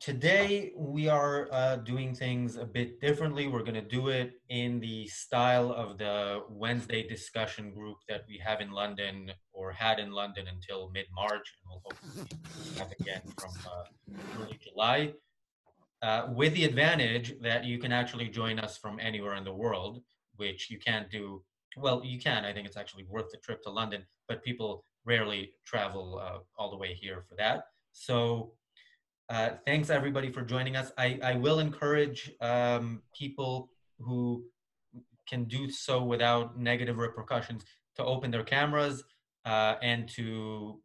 Today, we are doing things a bit differently. We're going to do it in the style of the Wednesday discussion group that we have in London or had in London until mid-March, and we'll hopefully have again from early July, with the advantage that you can actually join us from anywhere in the world, which you can't do. Well, you can. I think it's actually worth the trip to London, but people rarely travel all the way here for that. So thanks everybody for joining us. I will encourage people who can do so without negative repercussions to open their cameras and to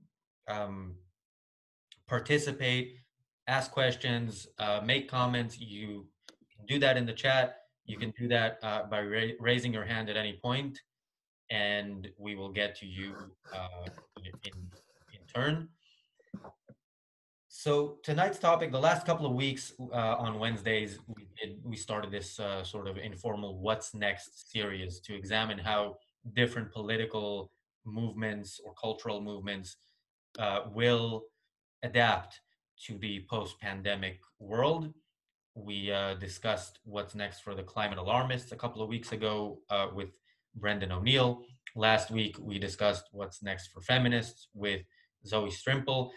um, participate, ask questions, make comments. You can do that in the chat. You can do that by raising your hand at any point, and we will get to you in turn. So tonight's topic, the last couple of weeks on Wednesdays, we started this sort of informal "What's Next" series to examine how different political movements or cultural movements will adapt to the post-pandemic world. We discussed what's next for the climate alarmists a couple of weeks ago with Brendan O'Neill. Last week, we discussed what's next for feminists with Zoe Strimple.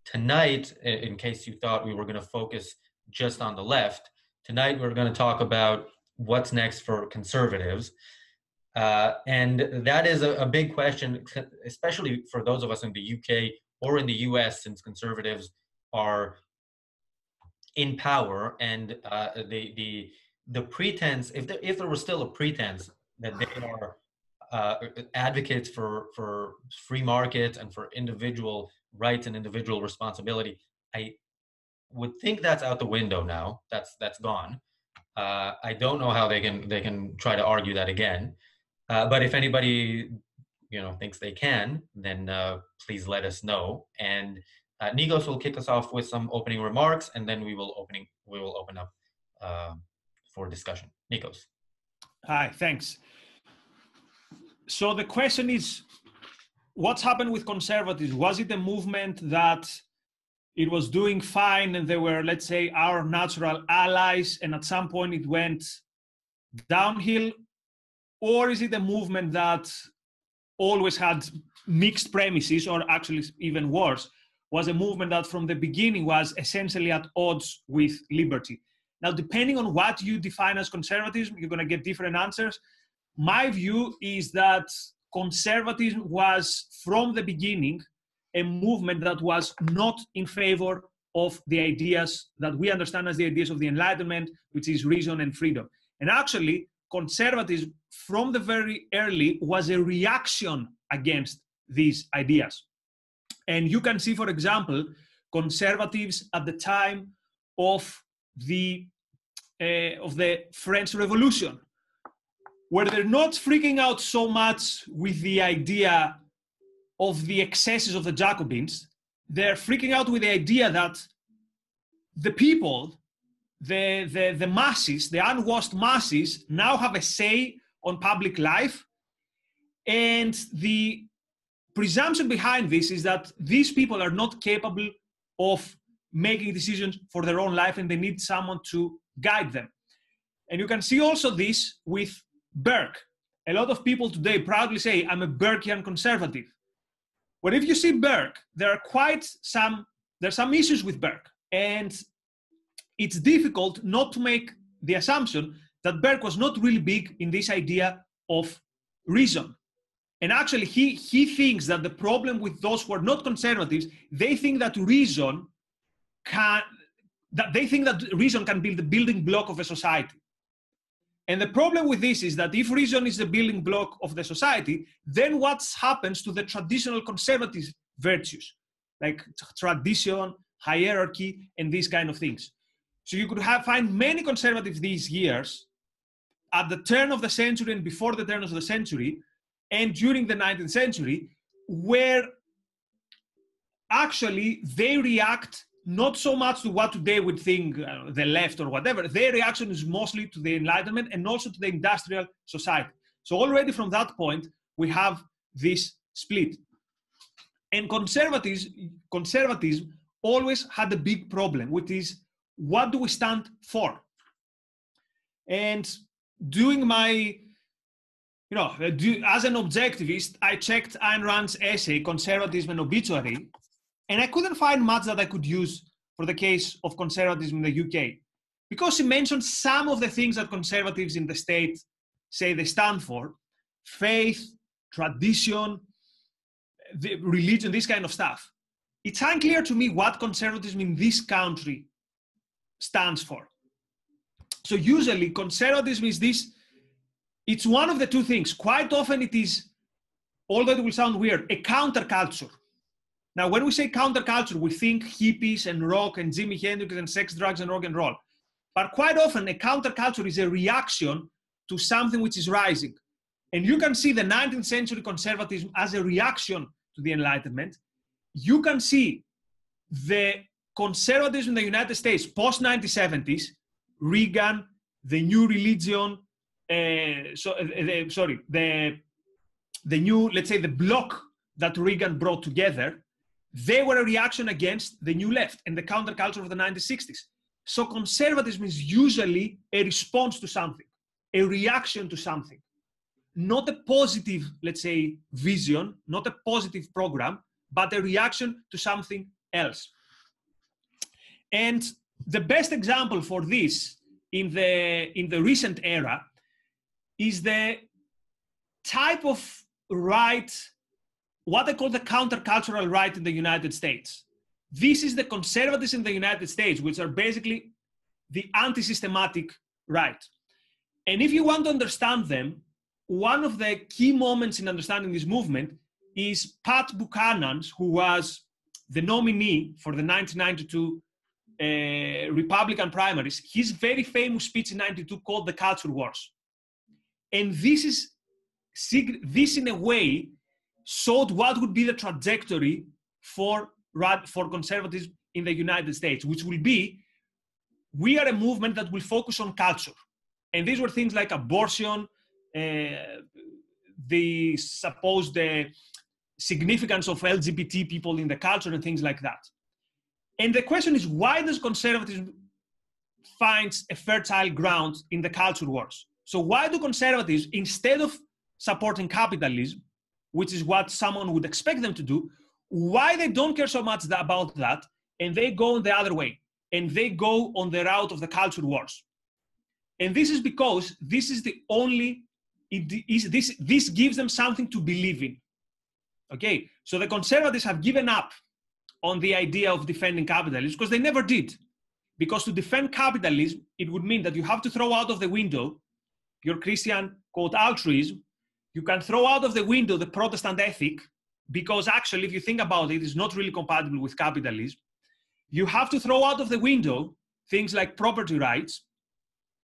Tonight, in case you thought we were going to focus just on the left, tonight we're going to talk about what's next for conservatives. And that is a big question, especially for those of us in the UK or in the US, since conservatives are in power, and the pretense, if there was still a pretense that they are advocates for free markets and for individual rights and individual responsibility, I would think that's out the window now. That's gone. I don't know how they can try to argue that again. But if anybody thinks they can, then please let us know. And Nikos will kick us off with some opening remarks, and then we will open up for discussion. Nikos. Hi, thanks. So the question is, what's happened with conservatives? Was it a movement that it was doing fine and they were, let's say, our natural allies, and at some point it went downhill? Or is it a movement that always had mixed premises, or actually even worse, was a movement that from the beginning was essentially at odds with liberty? Now, depending on what you define as conservatism, you're going to get different answers. My view is that conservatism was, from the beginning, a movement that was not in favor of the ideas that we understand as the ideas of the Enlightenment, which is reason and freedom. And actually, conservatism from the very early was a reaction against these ideas. And you can see, for example, conservatives at the time of the French Revolution, where they're not freaking out so much with the idea of the excesses of the Jacobins. They're freaking out with the idea that the people, the masses, the unwashed masses, now have a say on public life. And the presumption behind this is that these people are not capable of making decisions for their own life, and they need someone to guide them. And you can see also this with Burke. A lot of people today proudly say, I'm a Burkean conservative. But if you see Burke, there's some issues with Burke. And it's difficult not to make the assumption that Burke was not really big in this idea of reason. And actually, he thinks that the problem with those who are not conservatives, they think that reason can be the building block of a society. And the problem with this is that if reason is the building block of the society, then what happens to the traditional conservative virtues, like tradition, hierarchy, and these kind of things? So you could find many conservatives these years, at the turn of the century and before the turn of the century, and during the 19th century, where actually they react not so much to what today would think the left or whatever. Their reaction is mostly to the Enlightenment and also to the industrial society. So already from that point, we have this split. And conservatism always had a big problem, which is what do we stand for? And doing my, as an objectivist, I checked Ayn Rand's essay, Conservatism and Obituary, and I couldn't find much that I could use for the case of conservatism in the UK. Because she mentioned some of the things that conservatives in the state say they stand for: faith, tradition, the religion, this kind of stuff. It's unclear to me what conservatism in this country stands for. So usually conservatism is this, it's one of the two things. Quite often it is, although it will sound weird, a counterculture. Now, when we say counterculture, we think hippies and rock and Jimi Hendrix and sex, drugs and rock and roll. But quite often a counterculture is a reaction to something which is rising. And you can see the 19th century conservatism as a reaction to the Enlightenment. You can see the conservatism in the United States post-1970s, Reagan, the new religion, the new, let's say, the bloc that Reagan brought together, they were a reaction against the new left and the counterculture of the 1960s. So conservatism is usually a response to something, a reaction to something, not a positive, let's say, vision, not a positive program, but a reaction to something else. And the best example for this in the recent era is the type of right, what I call the countercultural right in the United States. This is the conservatives in the United States, which are basically the anti-systematic right. And if you want to understand them, one of the key moments in understanding this movement is Pat Buchanan's, who was the nominee for the 1992 Republican primaries, his very famous speech in 92 called The Culture Wars. And this in a way showed what would be the trajectory for conservatism in the United States, which will be, we are a movement that will focus on culture. And these were things like abortion, the significance of LGBT people in the culture and things like that. And the question is, why does conservatism find a fertile ground in the culture wars? So why do conservatives, instead of supporting capitalism, which is what someone would expect them to do, why they don't care so much about that, and they go the other way, and they go on the route of the culture wars? And this is because this is the only, this gives them something to believe in. Okay, so the conservatives have given up on the idea of defending capitalism because they never did. Because to defend capitalism, it would mean that you have to throw out of the window your Christian, quote, altruism. You can throw out of the window the Protestant ethic, because actually, if you think about it, it's not really compatible with capitalism. You have to throw out of the window things like property rights,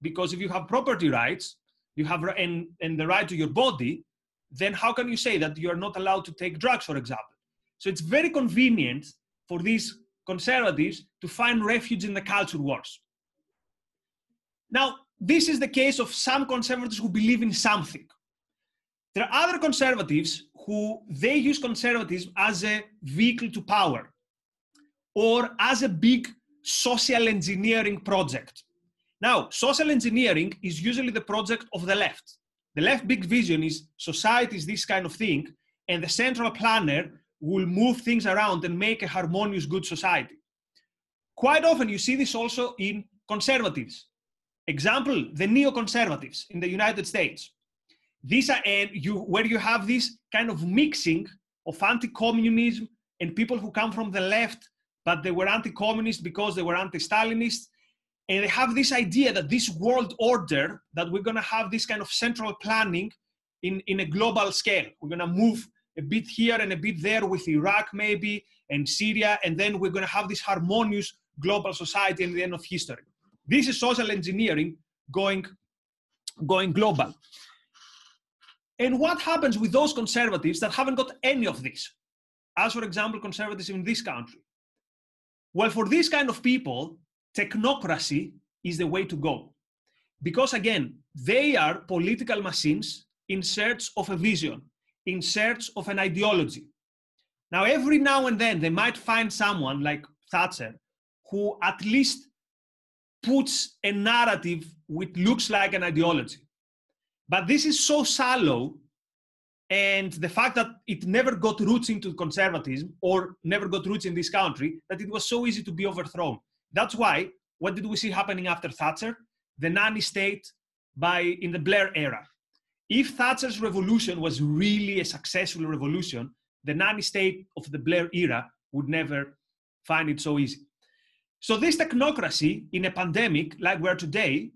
because if you have property rights, you have and the right to your body, then how can you say that you are not allowed to take drugs, for example? So it's very convenient for these conservatives to find refuge in the culture wars. Now, this is the case of some conservatives who believe in something. There are other conservatives who they use conservatism as a vehicle to power or as a big social engineering project. Now, social engineering is usually the project of the left. The left big vision is society is this kind of thing, and the central planner will move things around and make a harmonious, good society. Quite often you see this also in conservatives. Example, the neoconservatives in the United States. These are where you have this kind of mixing of anti-communism and people who come from the left, but they were anti-communist because they were anti-Stalinist. And they have this idea that this world order, that we're going to have this kind of central planning in a global scale. We're going to move a bit here and a bit there with Iraq maybe and Syria, and then we're going to have this harmonious global society at the end of history. This is social engineering going global. And what happens with those conservatives that haven't got any of this? As for example, conservatives in this country. Well, for these kind of people, technocracy is the way to go. Because again, they are political machines in search of a vision, in search of an ideology. Now, every now and then, they might find someone like Thatcher, who at least puts a narrative which looks like an ideology. But this is so shallow, and the fact that it never got roots into conservatism or never got roots in this country, that it was so easy to be overthrown. That's why, what did we see happening after Thatcher? The nanny state in the Blair era. If Thatcher's revolution was really a successful revolution, the nanny state of the Blair era would never find it so easy. So this technocracy in a pandemic like we're today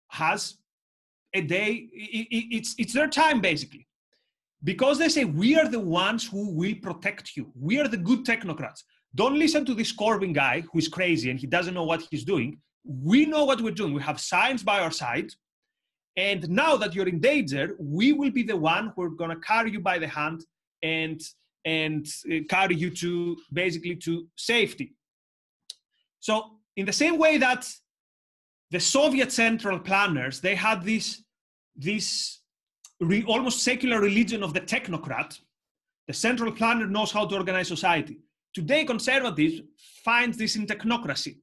has a day, it's their time basically. Because they say, we are the ones who will protect you. We are the good technocrats. Don't listen to this Corbyn guy who is crazy and he doesn't know what he's doing. We know what we're doing. We have science by our side. And now that you're in danger, we will be the one who are going to carry you by the hand and carry you to basically to safety. So in the same way that the Soviet central planners, they had this almost secular religion of the technocrat. The central planner knows how to organize society. Today, conservatives find this in technocracy.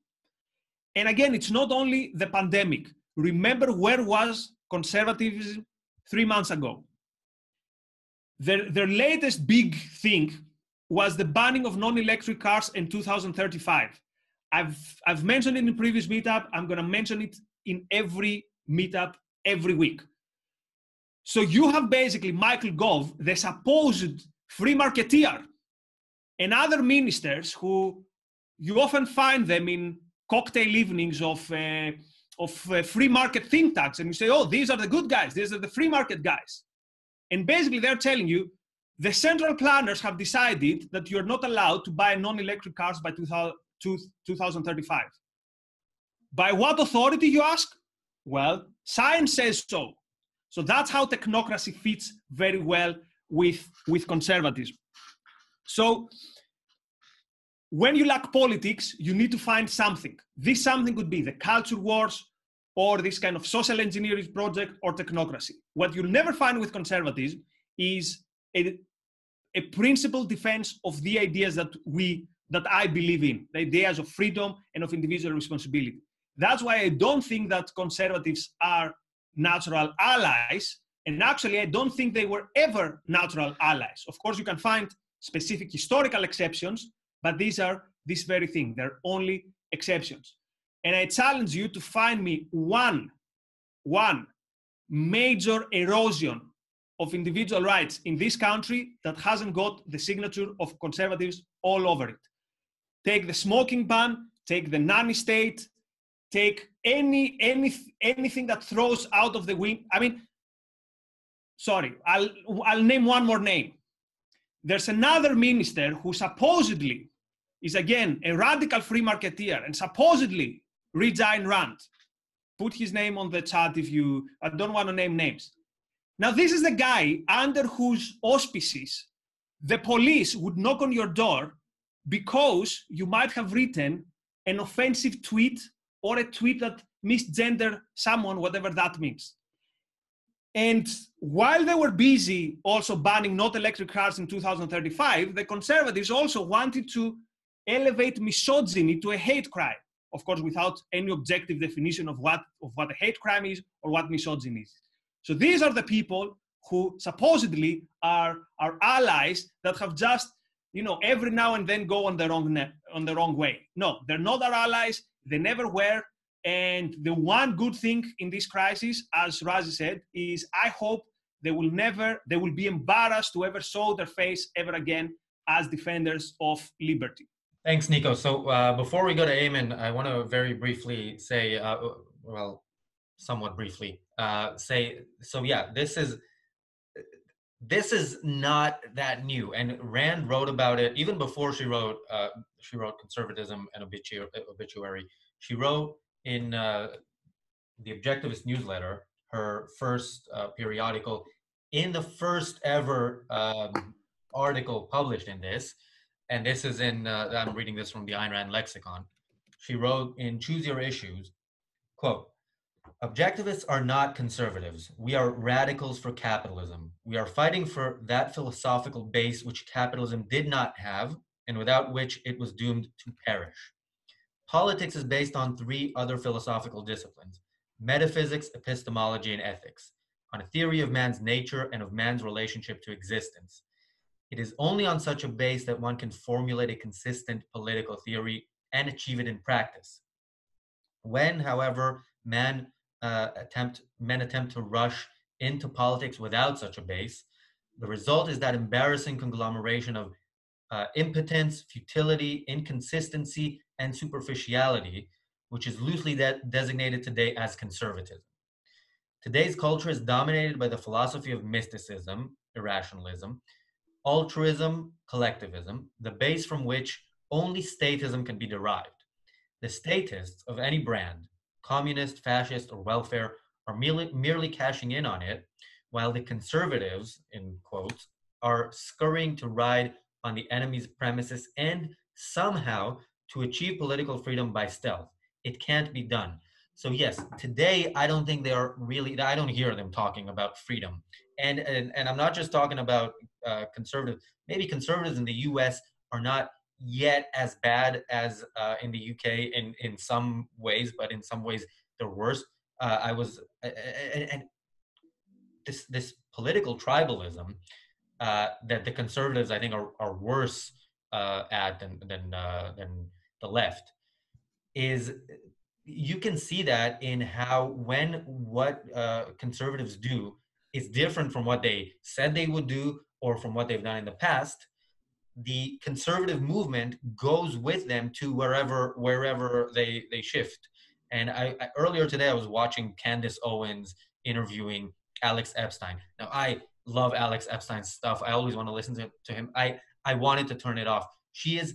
And again, it's not only the pandemic. Remember, where was conservatism 3 months ago? Their latest big thing was the banning of non-electric cars in 2035. I've mentioned it in previous meetup. I'm going to mention it in every meetup every week. So you have basically Michael Gove, the supposed free marketeer, and other ministers who you often find them in cocktail evenings of free market think tanks, and you say, oh, these are the good guys, these are the free market guys. And basically they're telling you, the central planners have decided that you're not allowed to buy non-electric cars by 2035. By what authority, you ask? Well, science says so. So that's how technocracy fits very well with conservatism. So when you lack politics, you need to find something. This something could be the culture wars or this kind of social engineering project or technocracy. What you'll never find with conservatism is a principled defense of the ideas that I believe in, the ideas of freedom and of individual responsibility. That's why I don't think that conservatives are natural allies. And actually, I don't think they were ever natural allies. Of course, you can find specific historical exceptions, but these are this very thing. They're only exceptions. And I challenge you to find me one major erosion of individual rights in this country that hasn't got the signature of conservatives all over it. Take the smoking ban, take the nanny state, take anything that throws out of the wind. I mean, sorry, I'll name one more name. There's another minister who supposedly is, again, a radical free marketeer and supposedly reads Ayn Rand. Put his name on the chat if you, I don't want to name names. Now, this is the guy under whose auspices the police would knock on your door because you might have written an offensive tweet or a tweet that misgender someone, whatever that means. And while they were busy also banning not electric cars in 2035, the conservatives also wanted to elevate misogyny to a hate crime. Of course, without any objective definition of what a hate crime is or what misogyny is. So these are the people who supposedly are allies that have just, every now and then go on the wrong way. No, they're not our allies. They never were. And the one good thing in this crisis, as Razi said, is I hope they will be embarrassed to ever show their face ever again as defenders of liberty. Thanks, Nico. So before we go to Eamon, I want to very briefly say, somewhat briefly, this is not that new. And Rand wrote about it even before she wrote Conservatism and Obituary. She wrote in the Objectivist newsletter, her first periodical, in the first ever article published in this, and this is I'm reading this from the Ayn Rand lexicon. She wrote in Choose Your Issues, quote, "Objectivists are not conservatives. We are radicals for capitalism. We are fighting for that philosophical base which capitalism did not have and without which it was doomed to perish. Politics is based on three other philosophical disciplines: metaphysics, epistemology, and ethics, on a theory of man's nature and of man's relationship to existence. It is only on such a base that one can formulate a consistent political theory and achieve it in practice. When, however, men attempt to rush into politics without such a base, the result is that embarrassing conglomeration of impotence, futility, inconsistency, and superficiality, which is loosely designated today as conservatism. Today's culture is dominated by the philosophy of mysticism, irrationalism, altruism, collectivism, the base from which only statism can be derived. The statists of any brand, communist, fascist, or welfare, are merely cashing in on it, while the conservatives, in quotes, are scurrying to ride on the enemy's premises and somehow to achieve political freedom by stealth. It can't be done. So yes, today I don't think they are really. I don't hear them talking about freedom, and I'm not just talking about conservatives. Maybe conservatives in the U.S. are not yet as bad as in the UK in some ways, but in some ways they're worse. I was and this political tribalism that the conservatives I think are worse at than the left is you can see that in how when what conservatives do is different from what they said they would do or from what they've done in the past. The conservative movement goes with them to wherever they shift. And earlier today I was watching Candace Owens interviewing Alex Epstein. Now I love Alex Epstein's stuff. I always want to listen to him. I wanted to turn it off. She has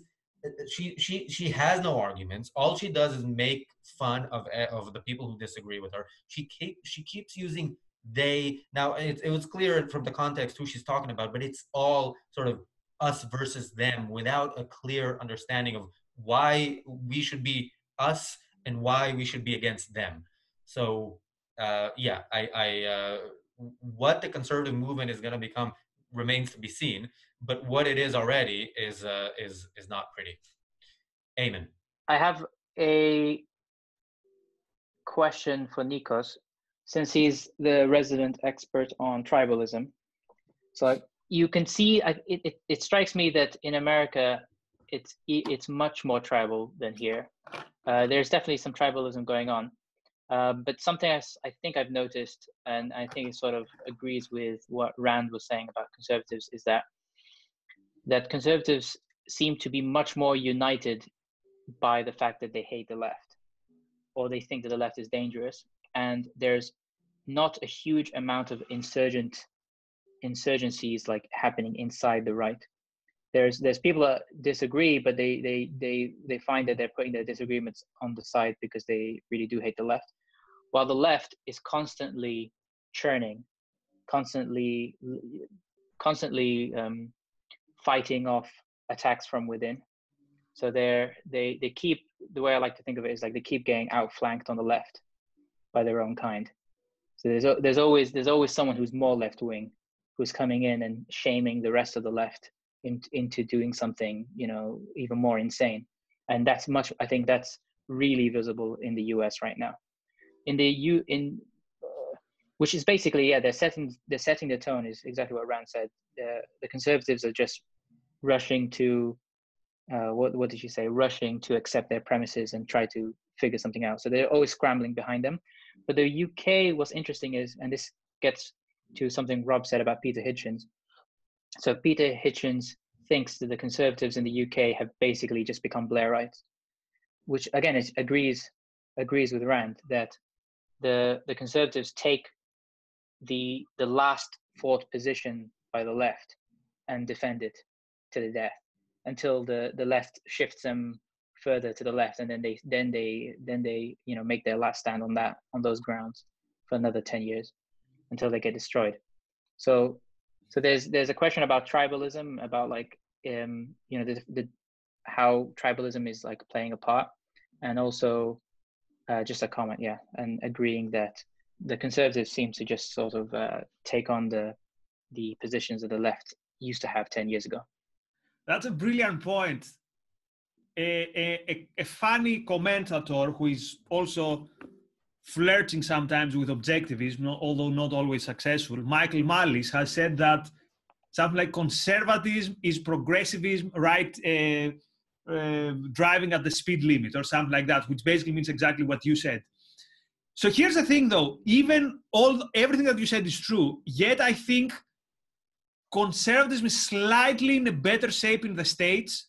no arguments. All she does is make fun of the people who disagree with her. She keeps using they. Now it was clear from the context who she's talking about, but it's all sort of us versus them without a clear understanding of why we should be us and why we should be against them. So yeah, what the conservative movement is going to become remains to be seen. But what it is already is not pretty. Amen. I have a question for Nikos, since he's the resident expert on tribalism. So you can see, it strikes me that in America, it's much more tribal than here. There's definitely some tribalism going on. But something I think I've noticed, and I think it sort of agrees with what Rand was saying about conservatives, is that conservatives seem to be much more united by the fact that they hate the left, or they think that the left is dangerous. And there's not a huge amount of insurgencies like happening inside the right. There's people that disagree, but they find that they're putting their disagreements on the side because they really do hate the left, while the left is constantly churning, constantly fighting off attacks from within. So they keep, the way I like to think of it is like they keep getting outflanked on the left by their own kind. So there's always someone who's more left wing who's coming in and shaming the rest of the left into doing something, even more insane. And I think that's really visible in the US right now. Which is basically, yeah, they're setting the tone, is exactly what Rand said. The conservatives are just rushing to what did you say? Rushing to accept their premises and try to figure something out. So they're always scrambling behind them. But the UK, what's interesting is, and this gets to something Rob said about Peter Hitchens. So Peter Hitchens thinks that the conservatives in the UK have basically just become Blairites, which again agrees with Rand, that the conservatives take the last fought position by the left and defend it to the death until the left shifts them further to the left, and then they make their last stand on those grounds for another 10 years until they get destroyed. So there's a question about tribalism, about like how tribalism is like playing a part, and also just a comment, yeah, and agreeing that the conservatives seem to just sort of take on the positions that the left used to have 10 years ago. That's a brilliant point. a funny commentator who is also flirting sometimes with objectivism, although not always successful, Michael Mallis, has said that something like conservatism is progressivism, right, driving at the speed limit or something like that, which basically means exactly what you said. So here's the thing, though. Everything that you said is true, yet I think conservatism is slightly in a better shape in the States,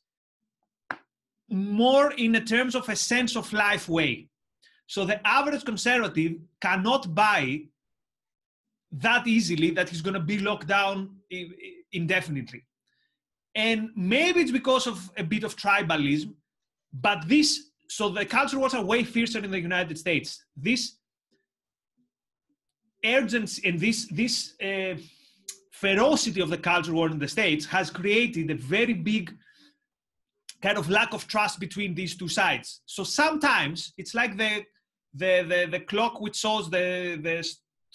more in the terms of a sense of life way. So the average conservative cannot buy that easily that he's going to be locked down indefinitely. And maybe it's because of a bit of tribalism, but so the culture wars are way fiercer in the United States. This urgency and this ferocity of the culture war in the States has created a very big kind of lack of trust between these two sides. So sometimes it's like the clock which shows the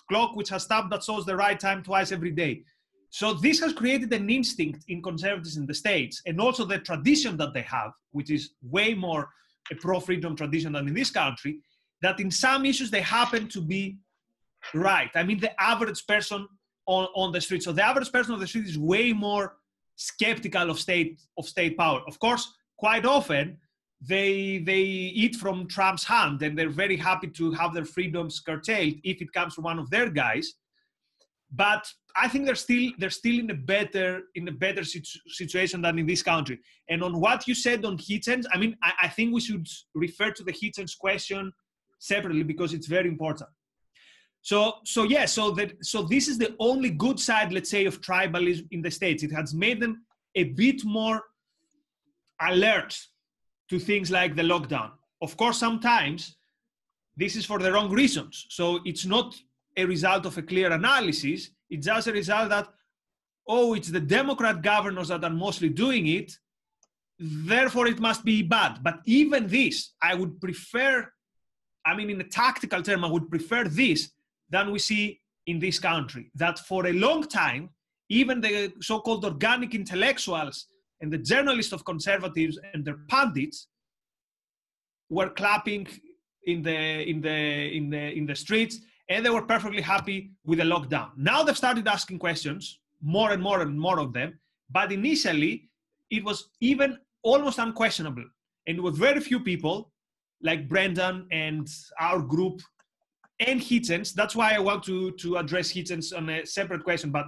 clock which has stopped that shows the right time twice every day. So this has created an instinct in conservatives in the States, and also the tradition that they have, which is way more a pro-freedom tradition than in this country, that in some issues they happen to be right. I mean, the average person on the street. So the average person on the street is way more skeptical of state power. Of course, quite often they eat from Trump's hand, and they're very happy to have their freedoms curtailed if it comes from one of their guys. But I think they're still in a better situation than in this country. And on what you said on Hitchens, I mean, I think we should refer to the Hitchens question separately because it's very important. So this is the only good side, let's say, of tribalism in the States. It has made them a bit more alert to things like the lockdown. Of course, sometimes this is for the wrong reasons. So it's not a result of a clear analysis. It's just a result that, it's the Democrat governors that are mostly doing it, therefore it must be bad. But even this, I would prefer, in a tactical term, I would prefer this than we see in this country. That for a long time, even the so-called organic intellectuals and the journalists of conservatives and their pundits were clapping in the streets, and they were perfectly happy with the lockdown. Now they've started asking questions, more and more and more of them, but initially it was even almost unquestionable. And with very few people, like Brendan and our group and Hitchens, that's why I want to address Hitchens on a separate question. But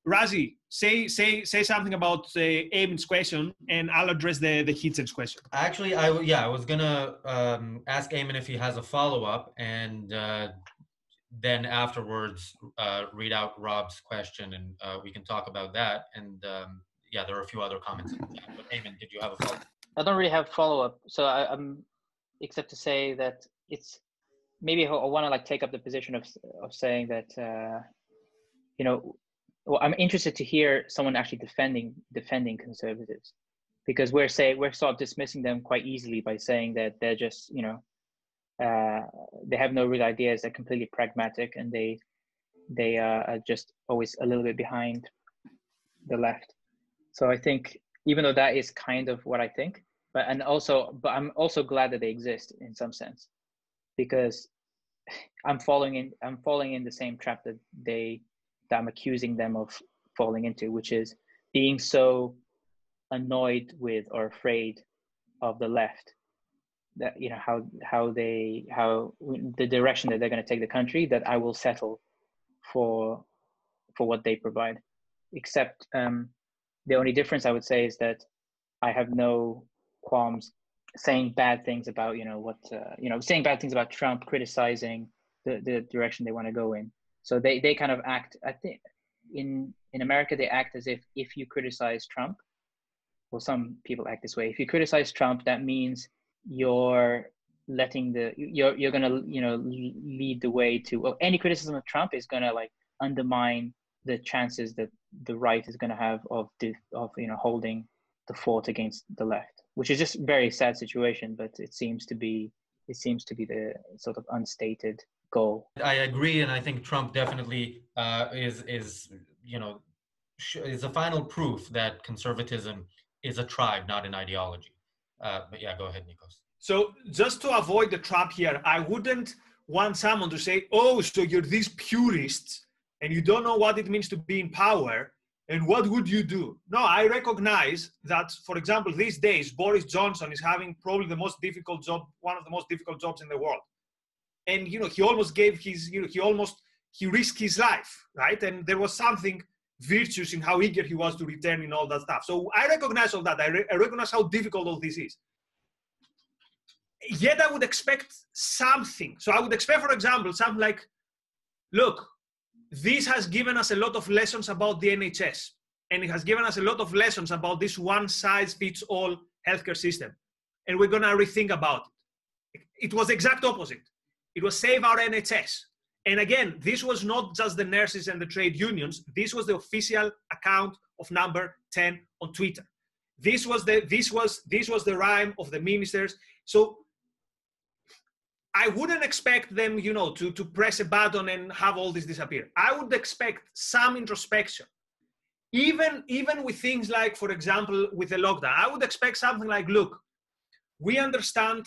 Razi, say something about Eamon's question, and I'll address the Hitchens question. Actually, I was gonna ask Eamon if he has a follow-up, and then afterwards read out Rob's question, and we can talk about that. And there are a few other comments. But Eamon, did you have a follow-up? I don't really have follow-up, so I'm except to say that it's maybe I want to take up the position of saying that I'm interested to hear someone actually defending conservatives, because we're sort of dismissing them quite easily by saying that they're just they have no real ideas, they're completely pragmatic, and they are just always a little bit behind the left. So I think, even though that is kind of what I think, but I'm also glad that they exist in some sense, because I'm falling in the same trap that I'm accusing them of falling into, which is being so annoyed with or afraid of the left, that how the direction that they're going to take the country, that I will settle for what they provide. Except the only difference I would say is that I have no qualms saying bad things about saying bad things about Trump, criticizing the direction they want to go in. So they kind of act, I think in America, they act as if you criticize Trump, well, some people act this way. If you criticize Trump, that means you're letting you're going to lead the way to, any criticism of Trump is going to undermine the chances that the right is going to have of holding the fort against the left, which is just a very sad situation, but it seems to be the sort of unstated goal. I agree, and I think Trump definitely is a final proof that conservatism is a tribe, not an ideology. But yeah, go ahead, Nikos. So just to avoid the trap here, I wouldn't want someone to say, oh, so you're these purists and you don't know what it means to be in power, and what would you do? No, I recognize that, for example, these days, Boris Johnson is having probably the most difficult job, one of the most difficult jobs in the world. And, you know, he almost gave his, you know, he risked his life, right? And there was something virtuous in how eager he was to return and all that stuff. So I recognize all that. I recognize how difficult all this is. Yet I would expect something. So I would expect, for example, something like, look, this has given us a lot of lessons about the NHS, and it has given us a lot of lessons about this one-size-fits-all healthcare system, and we're going to rethink about it. It was the exact opposite. It was save our NHS. And again, this was not just the nurses and the trade unions. This was the official account of Number 10 on Twitter. This was the rhyme of the ministers. So I wouldn't expect them, you know, to press a button and have all this disappear. I would expect some introspection. Even with things like, for example, with the lockdown, I would expect something like, look, we understand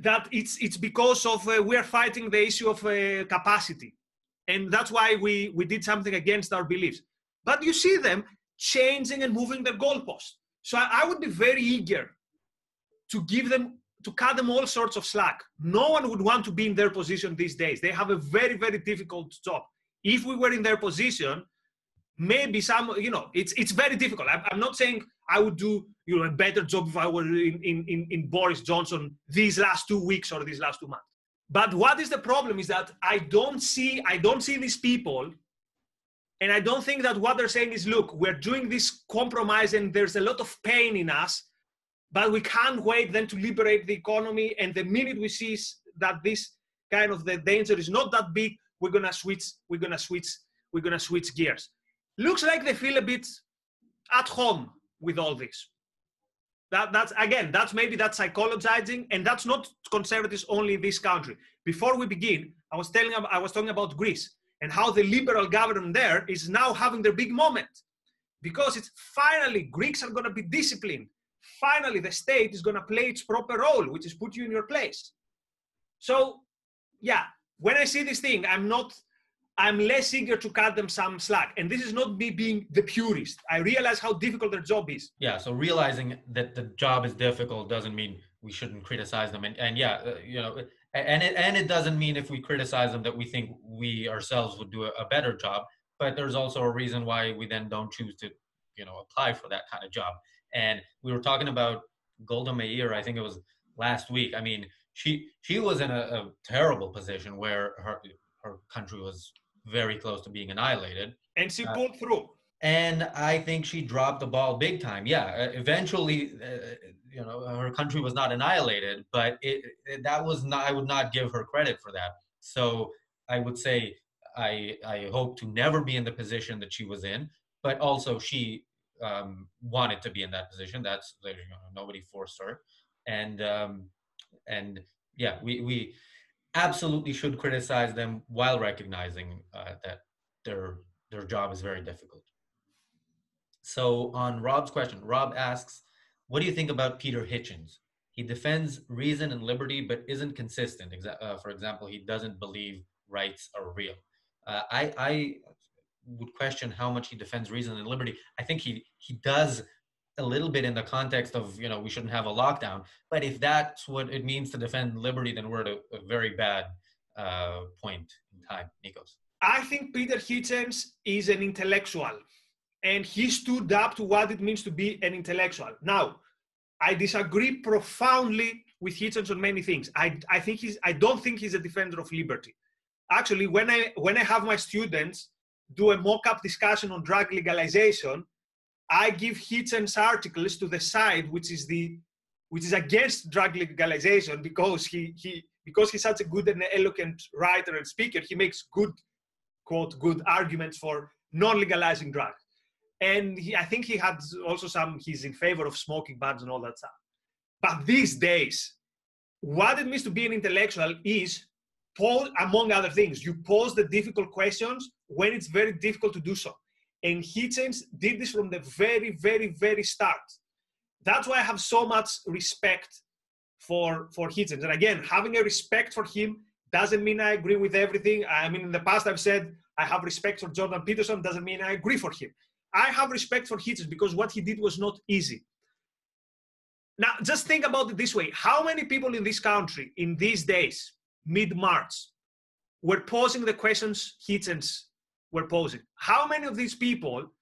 that it's because of we're fighting the issue of capacity. And that's why we did something against our beliefs. But you see them changing and moving their goalposts. So I would be very eager to give them, to cut them all sorts of slack. No one would want to be in their position these days. They have a very, very difficult job. If we were in their position, maybe some, you know, it's very difficult. I'm not saying I would do, you know, a better job if I were in Boris Johnson these last 2 weeks or these last 2 months. But what is the problem is that I don't see these people, and I don't think that what they're saying is, look, we're doing this compromise and there's a lot of pain in us, but we can't wait then to liberate the economy. And the minute we see that this kind of the danger is not that big, we're gonna switch gears. Looks like they feel a bit at home with all this. That's maybe psychologizing, and that's not conservatives only in this country. Before we begin, I was talking about Greece and how the liberal government there is now having their big moment, because it's finally Greeks are going to be disciplined. Finally, the state is going to play its proper role, which is put you in your place. So, yeah, when I see this thing, I'm less eager to cut them some slack. And this is not me being the purist. I realize how difficult their job is. Yeah, so realizing that the job is difficult doesn't mean we shouldn't criticize them. And you know, and it doesn't mean if we criticize them that we think we ourselves would do a better job. But there's also a reason why we then don't choose to, you know, apply for that kind of job. And we were talking about Golda Meir, I think it was last week. I mean, she was in a terrible position where her country was very close to being annihilated. And she pulled through. And I think she dropped the ball big time. Yeah, eventually, you know, her country was not annihilated, but I would not give her credit for that. So I would say I hope to never be in the position that she was in, but also she wanted to be in that position. That's, you know, nobody forced her. And yeah, we absolutely should criticize them while recognizing that their job is very difficult. So on Rob's question, Rob asks, what do you think about Peter Hitchens? He defends reason and liberty, but isn't consistent. For example, he doesn't believe rights are real. I would question how much he defends reason and liberty. I think he does a little bit in the context of, you know, we shouldn't have a lockdown. But if that's what it means to defend liberty, then we're at a very bad point in time. Nikos. I think Peter Hitchens is an intellectual, and he stood up to what it means to be an intellectual. Now, I disagree profoundly with Hitchens on many things. I don't think he's a defender of liberty. Actually, when I have my students do a mock-up discussion on drug legalization, I give Hitchens articles to the side which is against drug legalization, because he's such a good and eloquent writer and speaker. He makes good arguments for non-legalizing drugs. And I think he had also he's in favor of smoking bans and all that stuff. But these days, what it means to be an intellectual is, among other things, you pose the difficult questions when it's very difficult to do so. And Hitchens did this from the very, very, very start. that's why I have so much respect for Hitchens. And again, having a respect for him doesn't mean I agree with everything. I mean, in the past I've said I have respect for Jordan Peterson, doesn't mean I agree for him. I have respect for Hitchens because what he did was not easy. Now, just think about it this way. How many people in this country in these days, mid-March, were posing the questions Hitchens were posing? How many of these people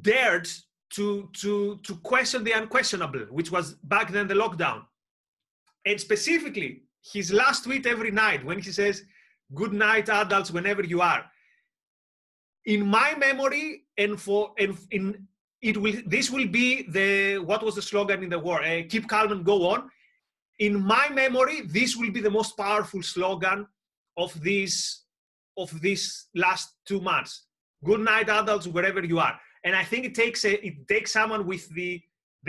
dared to question the unquestionable, which was back then the lockdown? And specifically, his last tweet every night when he says, "Good night, adults, whenever you are." In my memory, this will be the, what was the slogan in the war? Keep calm and go on. In my memory, this will be the most powerful slogan of these last 2 months. Good night, adults, wherever you are. And I think it takes someone with the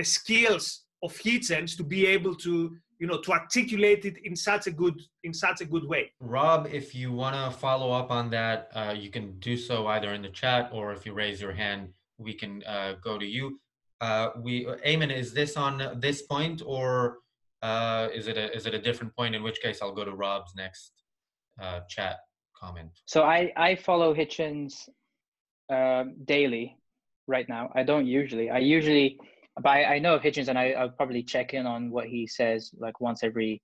skills of Hitchens to be able to, to articulate it in such a good way. Rob, if you want to follow up on that, you can do so either in the chat, or if you raise your hand, we can go to you. Eamon, is this on this point, or is it a different point? In which case, I'll go to Rob's next chat comment. So I follow Hitchens daily right now. I don't usually. But I know of Hitchens, and I'll probably check in on what he says like once every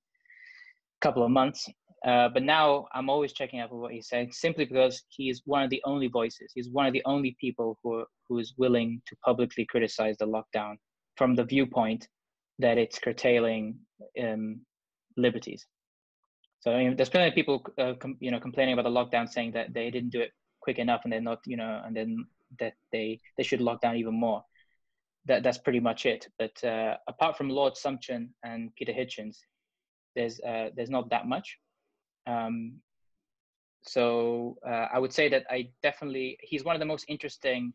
couple of months. But now I'm always checking up on what he's saying, simply because he is one of the only voices. He's one of the only people who is willing to publicly criticize the lockdown from the viewpoint that it's curtailing liberties. So I mean, there's plenty of people, complaining about the lockdown, saying that they didn't do it quick enough, and they're not, and then that they should lock down even more. That's pretty much it. But apart from Lord Sumption and Peter Hitchens, there's not that much. So I would say that he's one of the most interesting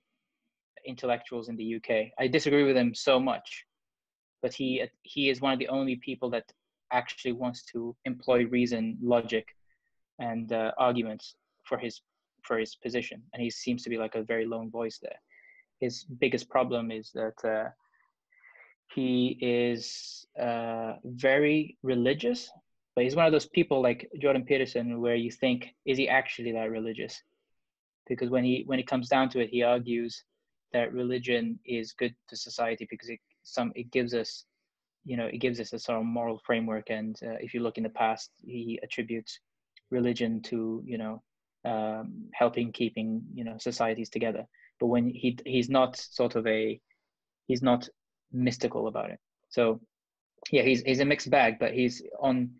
intellectuals in the UK. I disagree with him so much, but he is one of the only people that actually wants to employ reason, logic, and arguments for his position. And he seems to be like a very lone voice there. His biggest problem is that he is very religious, but he's one of those people like Jordan Peterson where you think, is he actually that religious? Because when he comes down to it, he argues that religion is good to society because it gives us, it gives us a sort of moral framework. And if you look in the past, he attributes religion to, helping keeping, societies together. But when he's not mystical about it. So yeah, he's a mixed bag, but he's one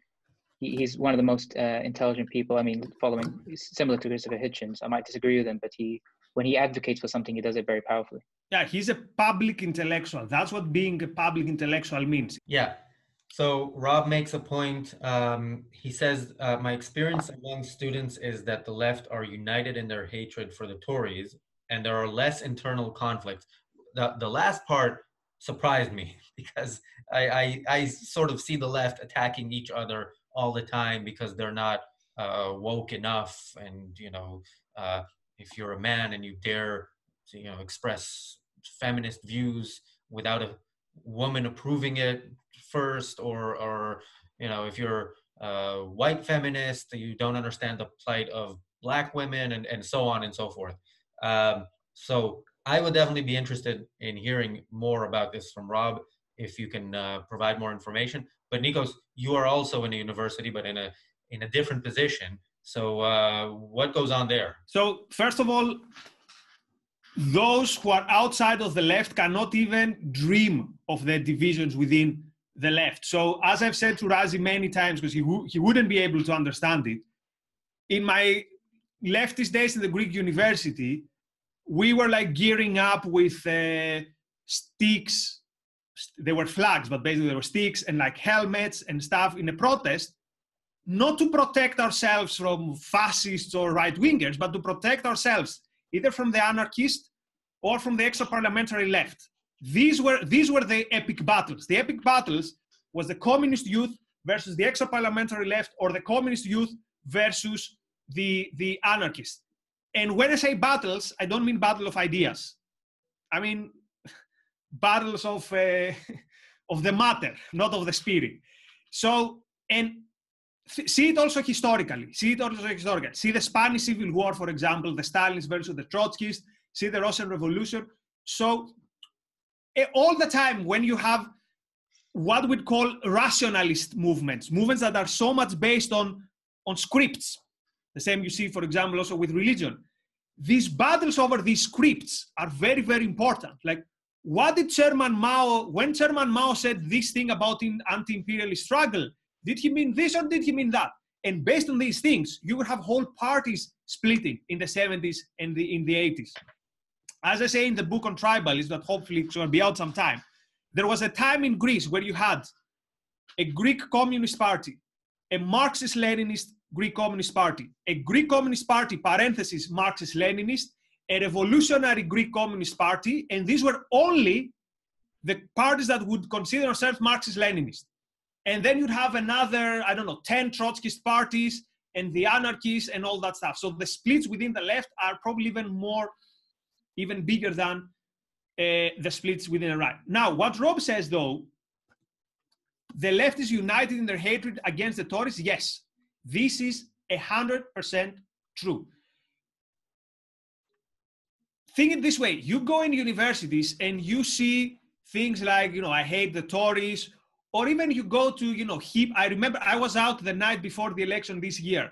of the most intelligent people. I mean, following similar to Christopher Hitchens. I might disagree with him, but when he advocates for something, he does it very powerfully. Yeah, he's a public intellectual. That's what being a public intellectual means. Yeah. So Rob makes a point. He says, my experience among students is that the left are united in their hatred for the Tories, and there are less internal conflicts. The last part surprised me because I sort of see the left attacking each other all the time because they're not woke enough. And, if you're a man and you dare to, express feminist views without a woman approving it first, or if you're a white feminist, you don't understand the plight of Black women, and so on and so forth. So I would definitely be interested in hearing more about this from Rob, if you can provide more information. But Nikos, you are also in a university, but in a different position. So what goes on there? So first of all, those who are outside of the left cannot even dream of the divisions within the left. So as I've said to Razi many times, because he wouldn't be able to understand it, in my leftist days in the Greek university, we were like gearing up with sticks. They were flags, but basically they were sticks and like helmets and stuff in a protest, not to protect ourselves from fascists or right-wingers, but to protect ourselves either from the anarchists or from the extra-parliamentary left. These were the epic battles. The epic battles was the communist youth versus the extra-parliamentary left, or the communist youth versus the anarchists. And when I say battles, I don't mean battle of ideas. I mean battles of of the matter, not of the spirit. So, and see it also historically. See the Spanish Civil War, for example, the Stalinists versus the Trotskyists. See the Russian Revolution. So, all the time when you have what we'd call rationalist movements that are so much based on scripts, the same you see, for example, also with religion. These battles over these scripts are very, very important. Like, what did Chairman Mao, when Chairman Mao said this thing about anti-imperialist struggle, did he mean this or did he mean that? And based on these things, you would have whole parties splitting in the 70s and in the 80s. As I say in the book on tribalism, that hopefully it's going to be out sometime, there was a time in Greece where you had a Greek Communist Party, a Marxist-Leninist Greek Communist Party, a Greek Communist Party, parenthesis, Marxist-Leninist, a revolutionary Greek Communist Party, and these were only the parties that would consider themselves Marxist-Leninist. And then you'd have another, I don't know, 10 Trotskyist parties and the anarchists and all that stuff. So the splits within the left are probably even bigger than the splits within the right. Now, what Rob says, though, the left is united in their hatred against the Tories. Yes, this is 100% true. Think it this way. You go in universities and you see things like, I hate the Tories, or even you go to, HIP. I remember I was out the night before the election this year,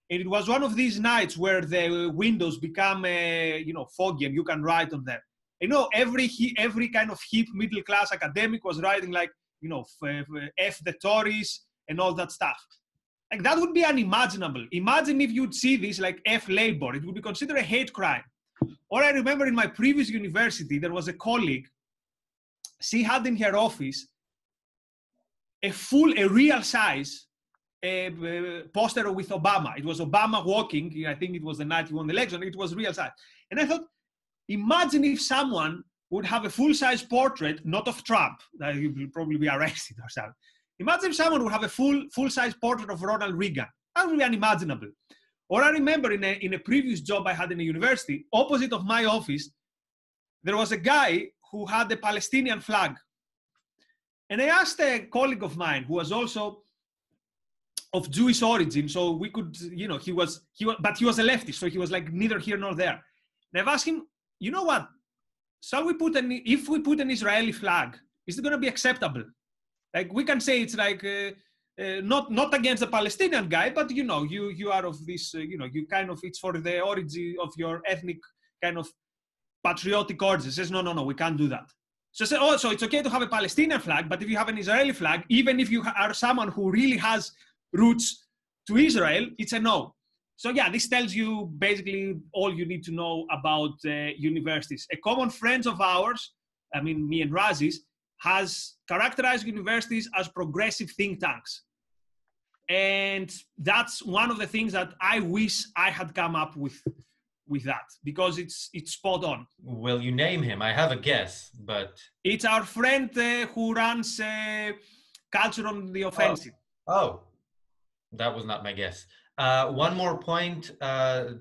and it was one of these nights where the windows become, foggy and you can write on them. Every kind of hip middle class academic was writing like, F the Tories and all that stuff. Like, that would be unimaginable. Imagine if you'd see this like F Labour. It would be considered a hate crime. Or I remember in my previous university, there was a colleague, she had in her office a real size poster with Obama. It was Obama walking. I think it was the night he won the election. It was real size. And I thought, imagine if someone would have a full-size portrait, not of Trump, that he will probably be arrested or something. Imagine if someone would have a full-size portrait of Ronald Reagan. That would be unimaginable. Or I remember in a previous job I had in a university, opposite of my office, there was a guy who had the Palestinian flag. And I asked a colleague of mine who was also of Jewish origin, so we could, but he was a leftist, so he was like neither here nor there. And I've asked him, you know what? If we put an Israeli flag, is it going to be acceptable? Like, we can say it's like not against the Palestinian guy, but you are of this, you kind of, it's for the origin of your ethnic kind of patriotic origin. Says no, we can't do that. So say, so it's okay to have a Palestinian flag, but if you have an Israeli flag, even if you are someone who really has roots to Israel, it's a no. So yeah, this tells you basically all you need to know about universities. A common friend of ours, I mean, me and Razi's, has characterized universities as progressive think tanks. And that's one of the things that I wish I had come up with that, because it's spot on. Will you name him? I have a guess, but... It's our friend who runs Culture on the Offensive. Oh, that was not my guess. One more point,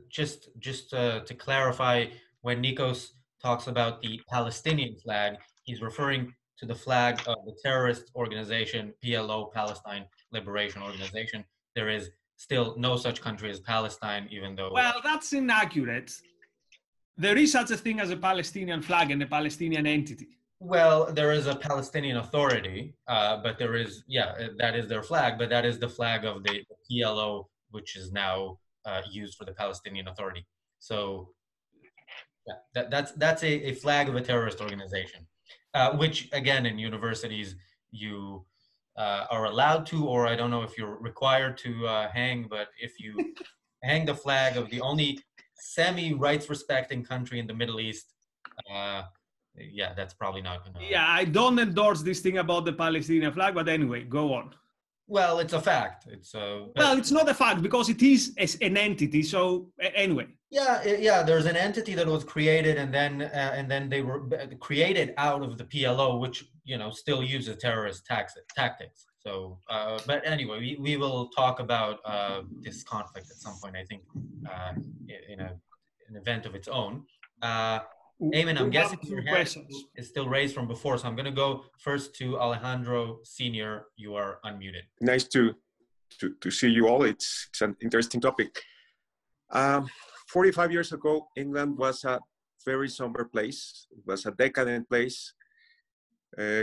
just to clarify, when Nikos talks about the Palestinian flag, he's referring to the flag of the terrorist organization PLO, Palestine Liberation Organization. There is still no such country as Palestine, even though... Well, that's inaccurate. There is such a thing as a Palestinian flag and a Palestinian entity. Well, there is a Palestinian Authority, but there is, that is their flag, but that is the flag of the PLO, which is now used for the Palestinian Authority. So that's a flag of a terrorist organization, which again in universities you are allowed to, or I don't know if you're required to hang, but if you hang the flag of the only semi-rights respecting country in the Middle East, that's probably not going to... Yeah, I don't endorse this thing about the Palestinian flag, but anyway, go on. Well, it's a fact. Well, it's not a fact because it is an entity. So anyway. Yeah. There's an entity that was created, and then they were created out of the PLO, which still uses terrorist tactics. So, but anyway, we will talk about this conflict at some point. I think in an event of its own. Eamon, I'm We guessing have your two hand questions. is still raised from before, so I'm going to go first to Alejandro Senior. You are unmuted. Nice to see you all. It's an interesting topic. 45 years ago, England was a very somber place. It was a decadent place.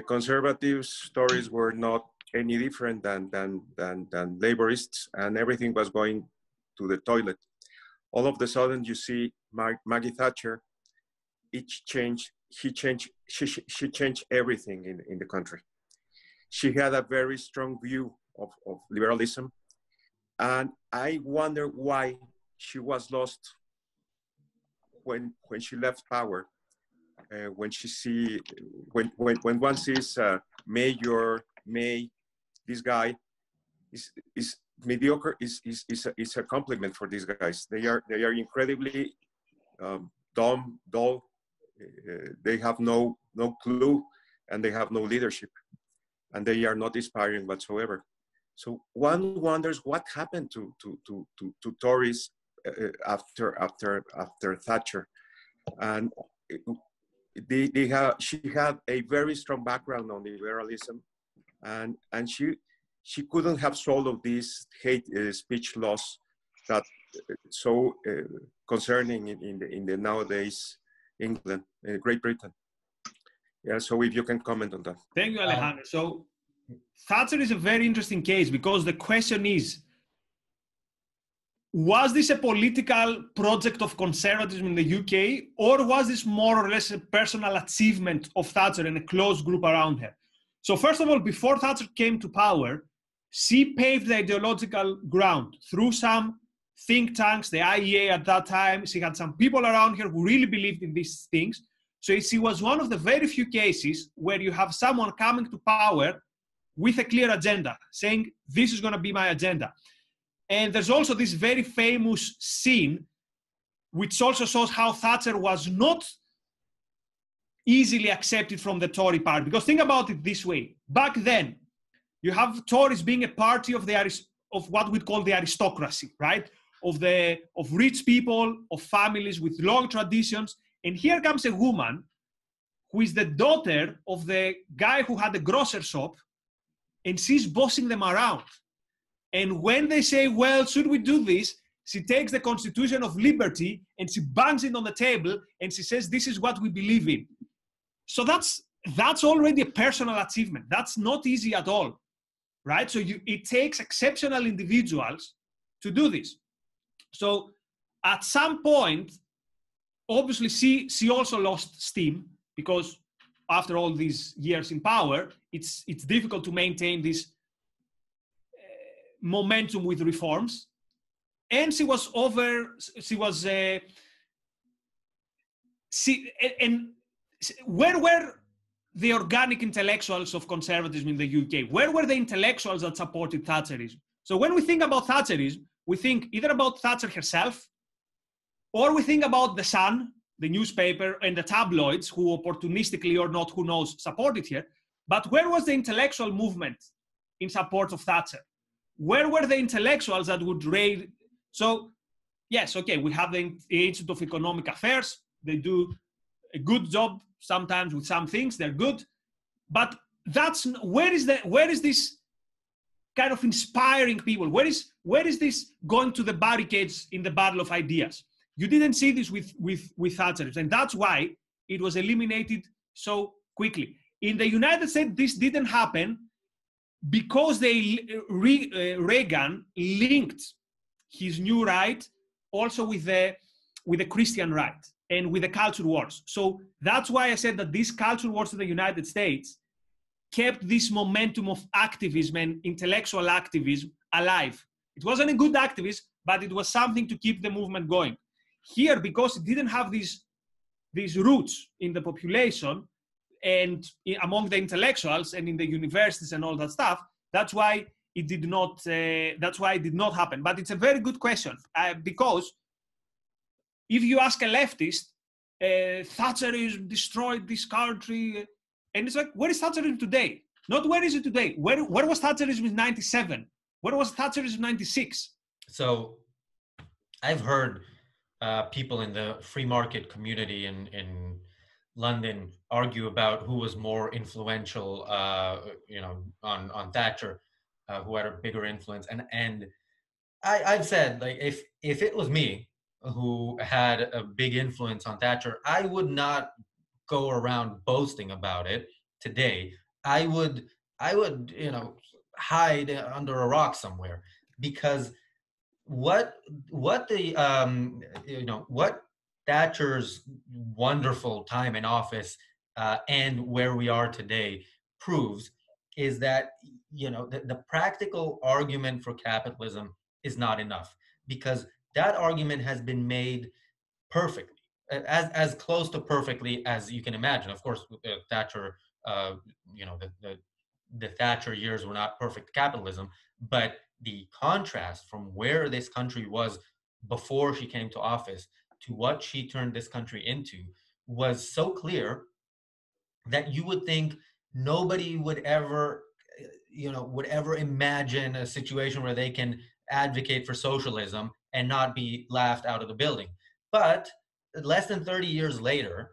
Conservative stories were not any different than laborists, and everything was going to the toilet. All of a sudden, you see Maggie Thatcher. She changed everything in the country. She had a very strong view of liberalism, and I wonder why she was lost when she left power. When one sees May, this guy is mediocre. Is a compliment for these guys. They are incredibly dumb, dull. They have no clue, and they have no leadership, and they are not inspiring whatsoever. So one wonders what happened to Tories after Thatcher, and she had a very strong background on liberalism, and she couldn't have swallowed this hate speech laws that so concerning in the nowadays England, Great Britain. Yeah, so if you can comment on that. Thank you, Alejandro. So Thatcher is a very interesting case because the question is, was this a political project of conservatism in the UK, or was this more or less a personal achievement of Thatcher and a close group around her? So first of all, before Thatcher came to power, she paved the ideological ground through some think tanks, the IEA at that time. She had some people around her who really believed in these things. So she was one of the very few cases where you have someone coming to power with a clear agenda, saying, this is going to be my agenda. And there's also this very famous scene, which also shows how Thatcher was not easily accepted from the Tory party. Because think about it this way. Back then, you have Tories being a party of what we'd call the aristocracy, right? Of rich people, of families with long traditions. And here comes a woman who is the daughter of the guy who had a grocery shop, and she's bossing them around. And when they say, well, should we do this? She takes the Constitution of Liberty and she bangs it on the table and she says, this is what we believe in. So that's already a personal achievement. That's not easy at all, right? So it takes exceptional individuals to do this. So at some point, obviously she also lost steam, because after all these years in power, it's difficult to maintain this momentum with reforms. And where were the organic intellectuals of conservatism in the UK? Where were the intellectuals that supported Thatcherism? So when we think about Thatcherism, we think either about Thatcher herself, or we think about the Sun, the newspaper, and the tabloids, who opportunistically or not, who knows, supported her. But where was the intellectual movement in support of Thatcher? Where were the intellectuals that would raid? So, yes, okay, we have the Institute of Economic Affairs. They do a good job sometimes with some things. They're good, but where is this kind of inspiring people? Where is this going to the barricades in the battle of ideas? You didn't see this with Thatcher, and that's why it was eliminated so quickly. In the United States, this didn't happen because Reagan linked his new right also with the Christian right and with the culture wars. So that's why I said that these culture wars in the United States kept this momentum of activism and intellectual activism alive. It wasn't a good activism, but it was something to keep the movement going. Here, because it didn't have these roots in the population and among the intellectuals and in the universities and all that stuff, that's why it did not happen. But it's a very good question, because if you ask a leftist, Thatcherism destroyed this country, and it's like, where is Thatcherism today? Not where is it today. Where was Thatcherism in 97? Where was Thatcherism in 96? So I've heard people in the free market community in London argue about who was more influential, on Thatcher, who had a bigger influence. And I've said, like, if it was me who had a big influence on Thatcher, I would not go around boasting about it today. I would hide under a rock somewhere, because what what Thatcher's wonderful time in office, and where we are today proves, is that the practical argument for capitalism is not enough, because that argument has been made perfectly, as close to perfectly as you can imagine. Of course, Thatcher, uh, the Thatcher years were not perfect capitalism, but the contrast from where this country was before she came to office to what she turned this country into was so clear that you would think nobody would ever imagine a situation where they can advocate for socialism and not be laughed out of the building. But less than 30 years later,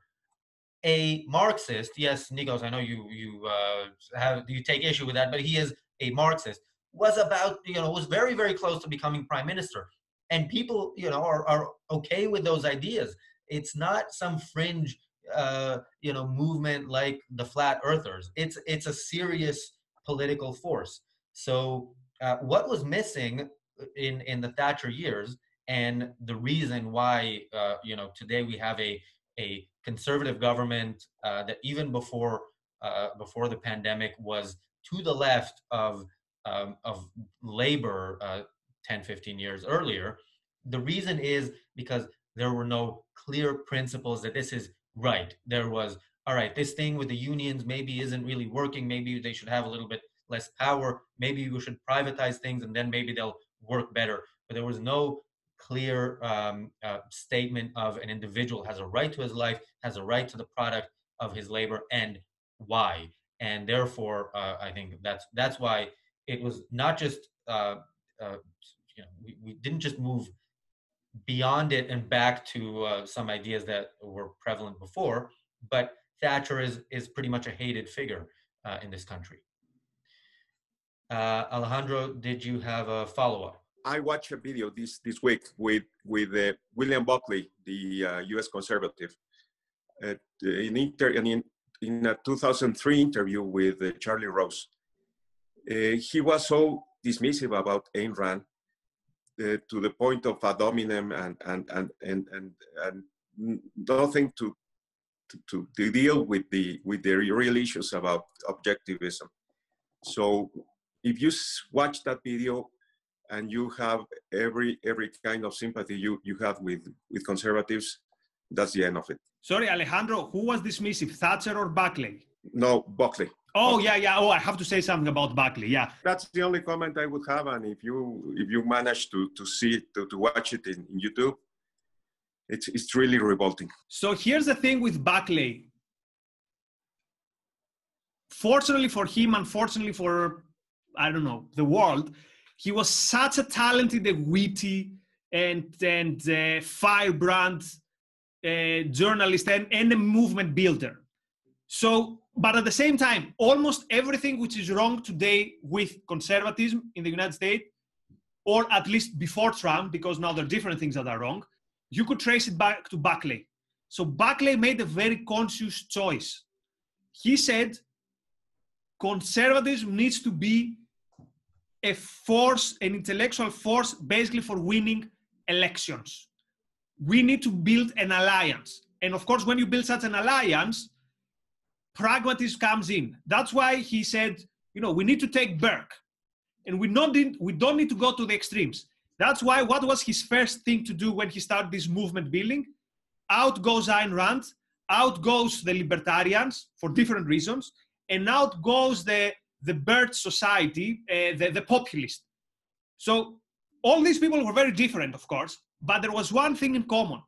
a Marxist, yes, Nikos, I know you take issue with that, but he is a Marxist, was very, very close to becoming prime minister. And people, are okay with those ideas. It's not some fringe, movement like the flat earthers. It's a serious political force. So what was missing in the Thatcher years, and the reason why, today we have a conservative government, that even before the pandemic was to the left of labor, 10, 15 years earlier. The reason is because there were no clear principles that this is right. There was, all right, this thing with the unions maybe isn't really working. Maybe they should have a little bit less power. Maybe we should privatize things, and then maybe they'll work better. But there was no clear statement of an individual has a right to his life, has a right to the product of his labor, and why. And therefore, I think that's why it was not just we didn't just move beyond it and back to some ideas that were prevalent before, but Thatcher is pretty much a hated figure in this country. Alejandro, did you have a follow-up? I watched a video this week with William Buckley, the U.S. conservative, in a 2003 interview with Charlie Rose. He was so dismissive about Ayn Rand, to the point of ad hominem and nothing to deal with the real issues about objectivism. So if you watch that video and you have every kind of sympathy you have with conservatives, that's the end of it. Sorry, Alejandro, who was dismissive, Thatcher or Buckley? No, Buckley. Oh, Buckley. Yeah. Oh, I have to say something about Buckley. Yeah. That's the only comment I would have. And if you manage to see it, to watch it in YouTube, it's really revolting. So here's the thing with Buckley. Fortunately for him, unfortunately for, I don't know, the world, he was such a talented and witty and firebrand journalist and a movement builder. So, but at the same time, almost everything which is wrong today with conservatism in the United States, or at least before Trump, because now there are different things that are wrong, you could trace it back to Buckley. So Buckley made a very conscious choice. He said, conservatism needs to be a force, an intellectual force, basically for winning elections. We need to build an alliance. And of course, when you build such an alliance, pragmatism comes in. That's why he said, we need to take Burke. And we don't need to go to the extremes. That's why, what was his first thing to do when he started this movement building? Out goes Ayn Rand, out goes the libertarians for different reasons, and out goes the Bird Society, the populist. So all these people were very different, of course, but there was one thing in common.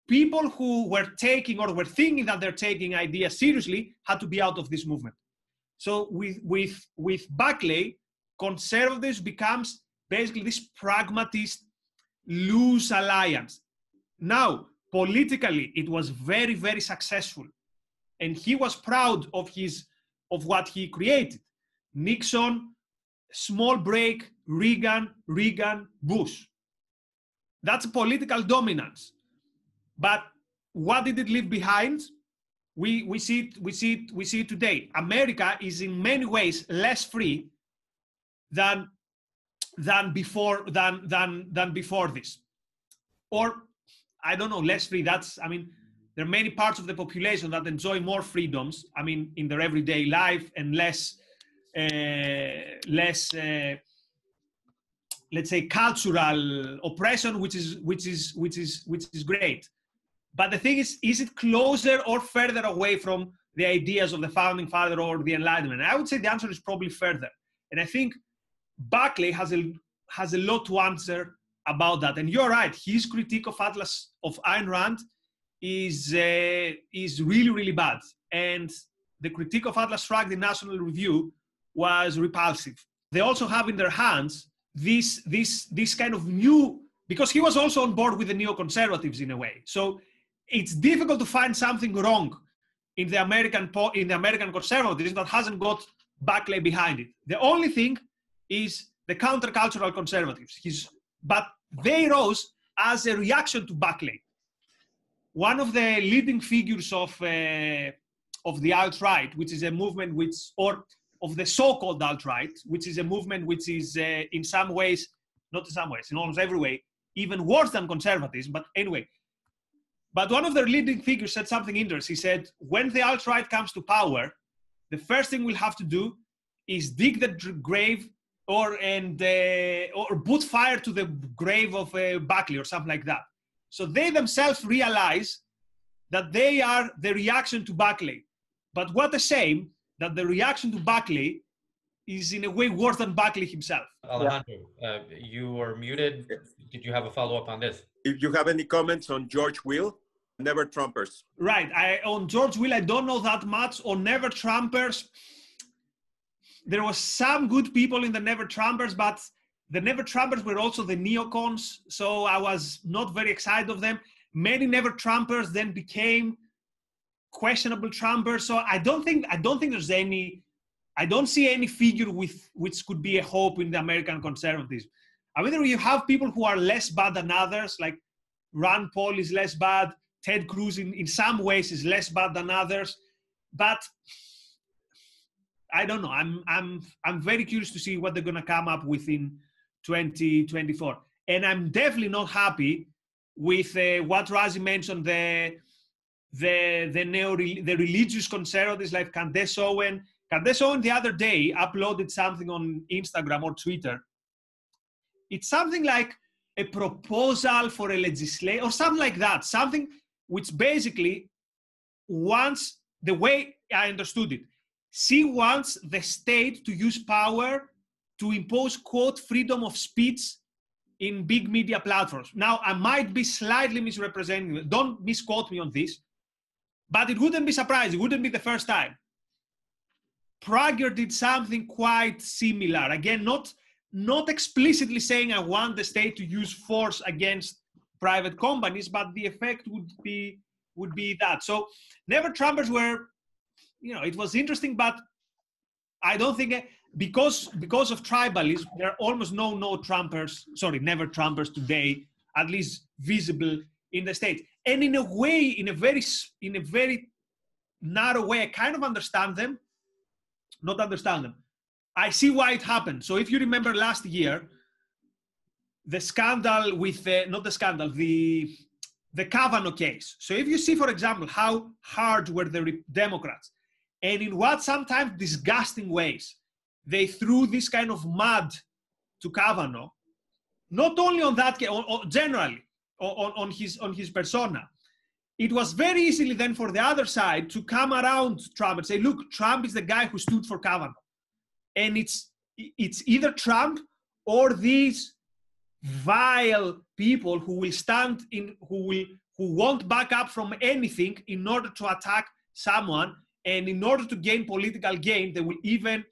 People who were taking or were thinking that they're taking ideas seriously had to be out of this movement. So with Buckley, conservatives becomes basically this pragmatist, loose alliance. Now, politically, it was very, very successful. and he was proud of what he created. Nixon, small break, Reagan, Bush. That's political dominance. But what did it leave behind? We see it today. America is in many ways less free than before this. Or I don't know, less free. I mean, there are many parts of the population that enjoy more freedoms, I mean, in their everyday life, and less let's say cultural oppression, which is great. But the thing is it closer or further away from the ideas of the founding father or the Enlightenment? And I would say the answer is probably further. And I think Buckley has a lot to answer about that. And you're right, his critique of Atlas of Ayn Rand is really, really bad. And the critique of Atlas Shrugged in National Review was repulsive. They also have in their hands this kind of new, because he was also on board with the neoconservatives in a way. So it's difficult to find something wrong in the American conservatism that hasn't got Buckley behind it. The only thing is the countercultural conservatives. But they rose as a reaction to Buckley. One of the leading figures of the alt-right, which is a movement of the so-called alt-right, which is a movement which is in some ways, not in some ways, in almost every way, even worse than conservatism, but anyway. But one of their leading figures said something interesting. He said, when the alt-right comes to power, the first thing we'll have to do is dig the grave or put fire to the grave of Buckley or something like that. So they themselves realize that they are the reaction to Buckley. But what a shame that the reaction to Buckley is in a way worse than Buckley himself. Alejandro, you were muted. Did you have a follow-up on this? If you have any comments on George Will, Never Trumpers. Right. On George Will, I don't know that much. On Never Trumpers, there was some good people in the Never Trumpers, but the Never Trumpers were also the neocons, so I was not very excited of them. Many Never Trumpers then became questionable Trumpers, so I don't think there's any. I don't see any figure which could be a hope in the American conservatism. I mean, you have people who are less bad than others, like Rand Paul is less bad. Ted Cruz in some ways is less bad than others, but I don't know. I'm very curious to see what they're going to come up with in 2024, and I'm definitely not happy with what Razi mentioned, the religious conservatives like Candace Owen. Candace Owen the other day uploaded something on Instagram or Twitter. It's something like a proposal for a legislation or something like that. Something which basically wants, the way I understood it, she wants the state to use power to impose, quote, freedom of speech in big media platforms. Now, I might be slightly misrepresenting it. Don't misquote me on this, but it wouldn't be surprising. It wouldn't be the first time. Prager did something quite similar. Again, not explicitly saying I want the state to use force against private companies, but the effect would be that. So Never Trumpers were, it was interesting, but I don't think because of tribalism, there are almost no Never Trumpers today, at least visible in the States. And in a way, in a very narrow way, I kind of understand them, not understand them. I see why it happened. So if you remember last year, the scandal with the Kavanaugh case. So if you see, for example, how hard were the Democrats, and in what sometimes disgusting ways they threw this kind of mud to Kavanaugh, not only on that case, generally on his persona. It was very easily then for the other side to come around Trump and say, look, Trump is the guy who stood for Kavanaugh. And it's either Trump or these vile people who will stand in, who won't back up from anything in order to attack someone. And in order to gain political gain, they will even,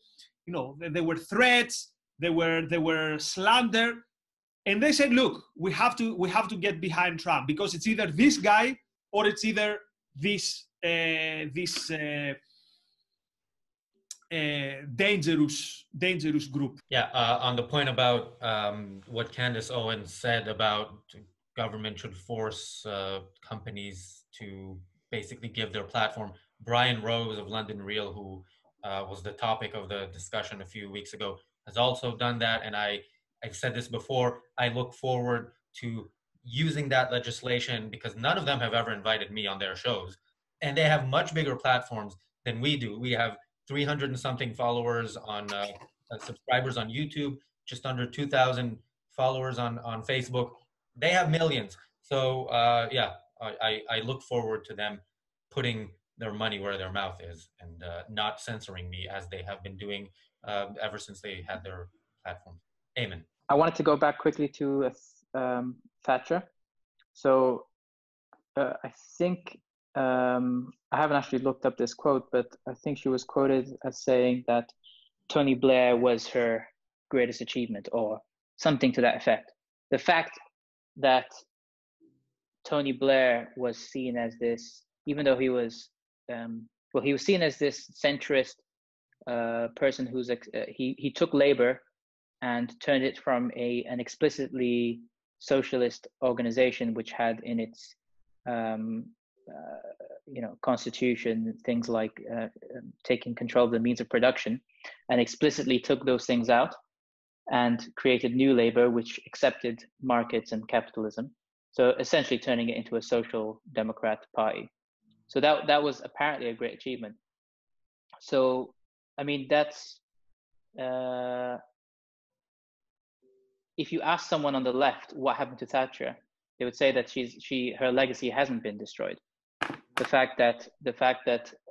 there were threats, there were slander. And they said, look, we have to get behind Trump because it's either this guy or it's either this this dangerous group. Yeah, on the point about what Candace Owens said about government should force companies to basically give their platform. Brian Rose of London Real, who was the topic of the discussion a few weeks ago, has also done that. And I've said this before, I look forward to using that legislation because none of them have ever invited me on their shows. And they have much bigger platforms than we do. We have 300 and something followers on subscribers on YouTube, just under 2,000 followers on Facebook. They have millions. So yeah, I look forward to them putting their money where their mouth is and not censoring me as they have been doing ever since they had their platform. Amen. I wanted to go back quickly to Thatcher. So I think I haven't actually looked up this quote, but I think she was quoted as saying that Tony Blair was her greatest achievement or something to that effect. The fact that Tony Blair was seen as this, even though he was, he was seen as this centrist person who's, he took Labour and turned it from an explicitly socialist organization, which had in its constitution things like taking control of the means of production, and explicitly took those things out and created New Labour, which accepted markets and capitalism. So essentially turning it into a social democrat party. So that was apparently a great achievement. So, I mean, that's, if you ask someone on the left what happened to Thatcher, they would say that her legacy hasn't been destroyed. The fact that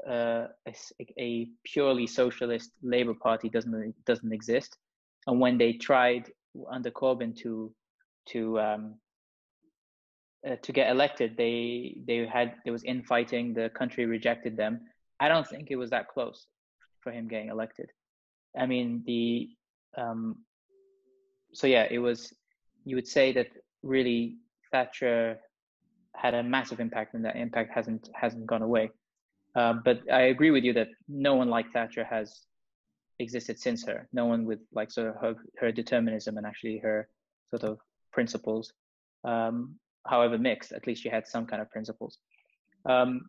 a purely socialist Labour Party doesn't exist, and when they tried under Corbyn to get elected, there was infighting. The country rejected them. I don't think it was that close for him getting elected. I mean, so yeah, it was. You would say that really Thatcher had a massive impact, and that impact hasn't gone away. But I agree with you that no one like Thatcher has existed since her. No one with like sort of her determinism and actually her sort of principles, however mixed. At least she had some kind of principles. And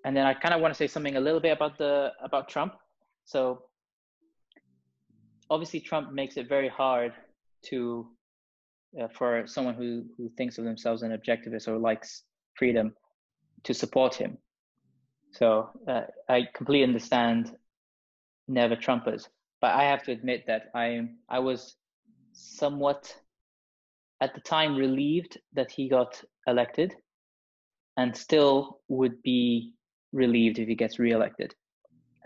then I kind of want to say something a little bit about Trump. So obviously Trump makes it very hard to for someone who thinks of themselves as an objectivist or likes freedom to support him. So I completely understand never Trumpers, but I have to admit that I was somewhat at the time relieved that he got elected, and still would be relieved if he gets reelected.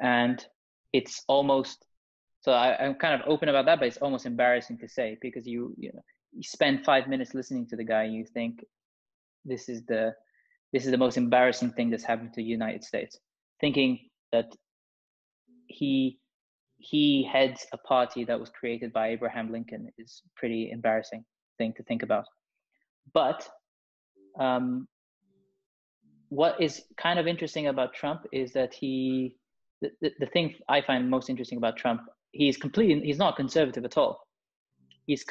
And it's almost, so I'm kind of open about that, but it's almost embarrassing to say, because you spend 5 minutes listening to the guy and you think this is the most embarrassing thing that's happened to the United States. Thinking that he heads a party that was created by Abraham Lincoln is pretty embarrassing thing to think about. But what is kind of interesting about Trump is that the thing I find most interesting about Trump, he's not conservative at all. He's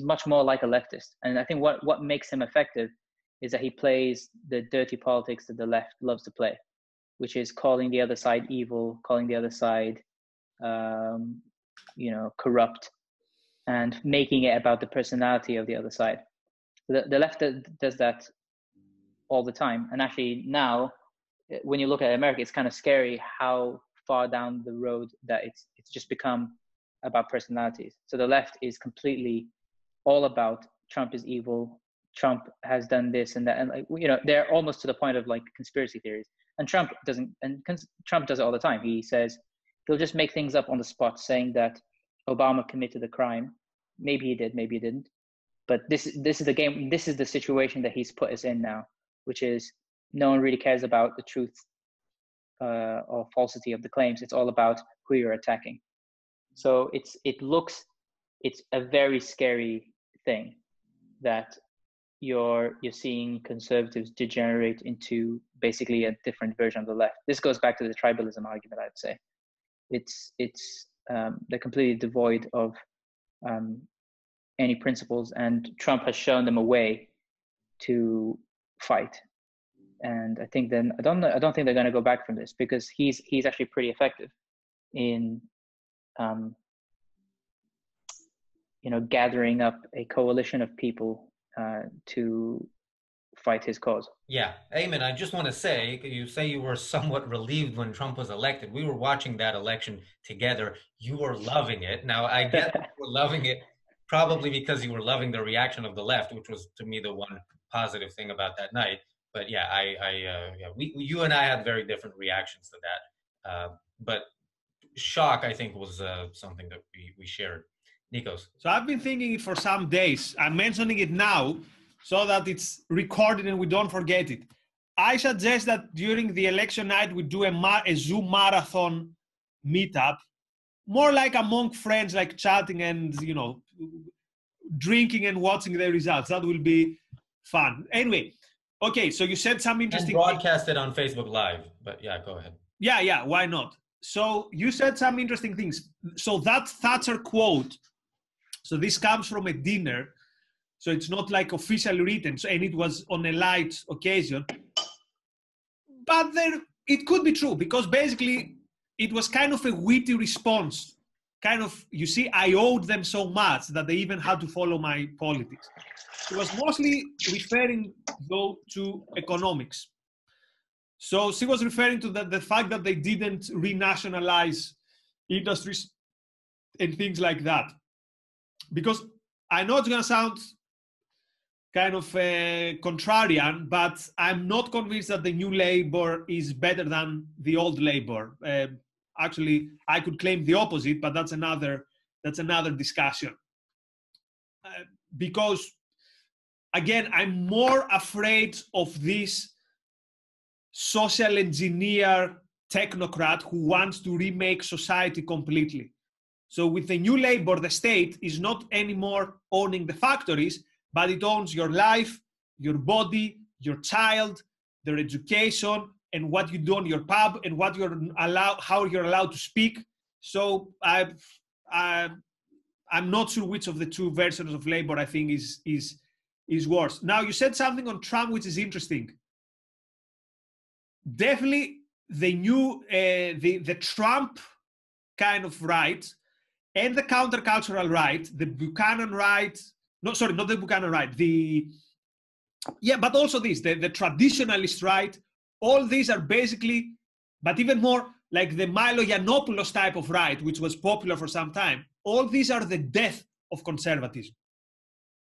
much more like a leftist. And I think what makes him effective is that he plays the dirty politics that the left loves to play, which is calling the other side evil, calling the other side, corrupt, and making it about the personality of the other side. The left does that all the time. And actually now, when you look at America, it's kind of scary how far down the road that it's just become about personalities. So the left is completely all about Trump is evil, Trump has done this and that, and they're almost to the point of like conspiracy theories. And Trump does it all the time. He says he'll just make things up on the spot, saying that Obama committed a crime. Maybe he did, maybe he didn't. But this is the game. This is the situation that he's put us in now, which is no one really cares about the truth or falsity of the claims. It's all about who you're attacking. So it's a very scary thing that you're seeing conservatives degenerate into basically a different version of the left. This goes back to the tribalism argument. I'd say they're completely devoid of any principles, and Trump has shown them a way to fight. And I think then I don't think they're going to go back from this, because he's actually pretty effective in gathering up a coalition of people to fight his cause. Yeah, Eamon, I just want to say, you were somewhat relieved when Trump was elected. We were watching that election together. You were loving it. Now, I get that you were loving it probably because you were loving the reaction of the left, which was, to me, the one positive thing about that night. But yeah, you and I had very different reactions to that. But shock, I think, was something that we shared. Nikos. So I've been thinking it for some days. I'm mentioning it now so that it's recorded and we don't forget it. I suggest that during the election night, we do a Zoom marathon meetup, more like among friends, like chatting and, drinking and watching the results. That will be fun. Anyway, okay, so you said some interesting things. Broadcast it on Facebook Live, but yeah, go ahead. Yeah, why not? So you said some interesting things. So that Thatcher quote, so this comes from a dinner, so it's not like officially written, and it was on a light occasion. But it could be true, because basically it was kind of a witty response. Kind of, you see, I owed them so much that they even had to follow my politics. It was mostly referring, though, to economics. So she was referring to the fact that they didn't renationalize industries and things like that. Because I know it's going to sound kind of contrarian, but I'm not convinced that the new Labour is better than the old Labour. Actually, I could claim the opposite, but that's another discussion. Because, again, I'm more afraid of this social engineer technocrat who wants to remake society completely. So with the new Labour, the state is not anymore owning the factories, but it owns your life, your body, your child, their education, and what you do on your pub, and what how you're allowed to speak. So I'm not sure which of the two versions of Labour I think is worse. Now, you said something on Trump which is interesting. Definitely the new the Trump kind of right and the countercultural right, the Buchanan right, not the Buchanan right, but also the traditionalist right, all these are basically, but even more like the Milo Yiannopoulos type of right, which was popular for some time. All these are the death of conservatism.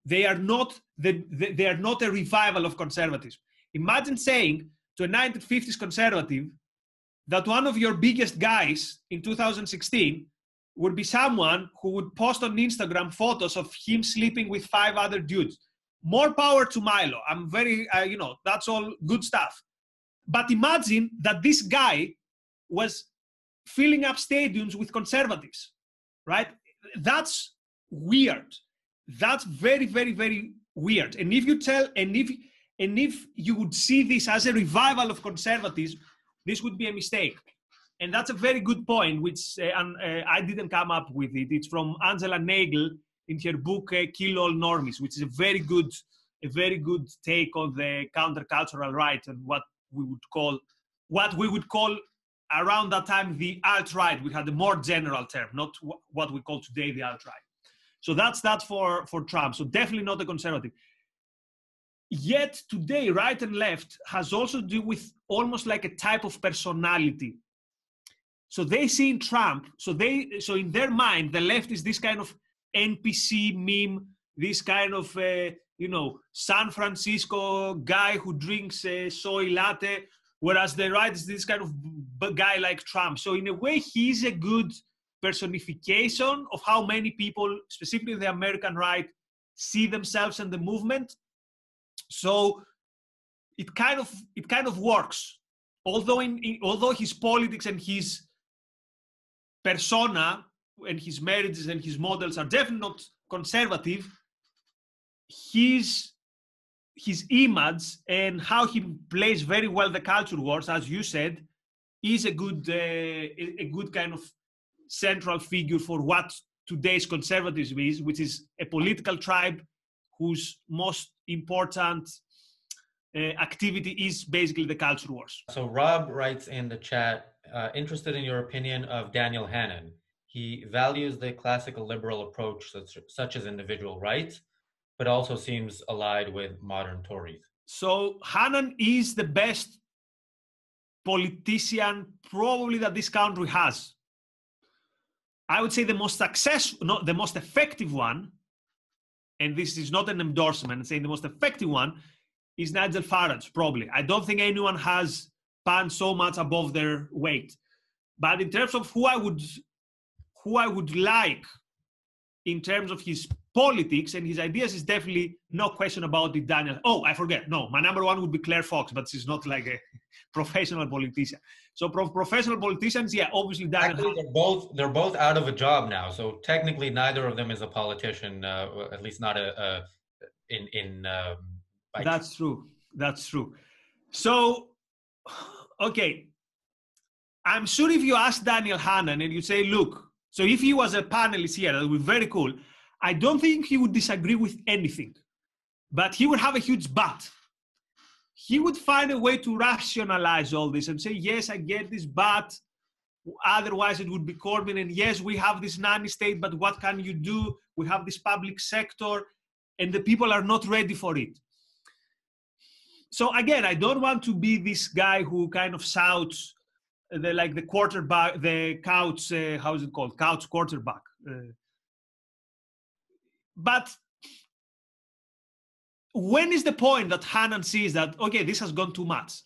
They are not a revival of conservatism. Imagine saying to a 1950s conservative that one of your biggest guys in 2016 would be someone who would post on Instagram photos of him sleeping with 5 other dudes. More power to Milo. I'm very, that's all good stuff. But imagine that this guy was filling up stadiums with conservatives, right? That's weird. That's very, very, very weird. And if you would see this as a revival of conservatism, this would be a mistake. And that's a very good point, which I didn't come up with it. It's from Angela Nagel in her book Kill All Normies, which is a very good take on the countercultural right and what we would call around that time the alt-right. We had a more general term, not what we call today the alt-right. So that's for Trump. So definitely not a conservative. Yet today, right and left has also to do with almost like a type of personality. So they see in Trump, so in their mind, the left is this kind of NPC meme, this kind of, San Francisco guy who drinks soy latte, whereas the right is this kind of guy like Trump. So in a way, he's a good personification of how many people, specifically the American right, see themselves in the movement. So it kind of works. Although his politics and his persona and his marriages and his models are definitely not conservative, his his image and how he plays very well the culture wars, as you said, is a good kind of central figure for what today's conservatism is, which is a political tribe whose most important activity is basically the culture wars. So Rob writes in the chat, interested in your opinion of Daniel Hannan. He values the classical liberal approach, such as individual rights, but also seems allied with modern Tories. So Hannan is the best politician probably that this country has. I would say the most successful, not the most effective one, and this is not an endorsement, I'm saying the most effective one is Nigel Farage, probably. I don't think anyone has punched so much above their weight. But in terms of who I would like in terms of his politics and his ideas, is definitely no question about it, Daniel. Oh, I forget. No, my number one would be Claire Fox, but she's not like a professional politician. So professional politicians, yeah, obviously Daniel. Actually, they're both out of a job now. So technically, neither of them is a politician, at least not That's true. That's true. So, okay. I'm sure if you ask Daniel Hannan and you say, look, so if he was a panelist here, that would be very cool. I don't think he would disagree with anything, but he would have a huge but. He would find a way to rationalize all this and say, yes, I get this, but otherwise it would be Corbyn. And yes, we have this nanny state, but what can you do? We have this public sector and the people are not ready for it. So again, I don't want to be this guy who kind of shouts the quarterback, the couch, how is it called? Couch quarterback. But when is the point that Hannan sees that, okay, this has gone too much?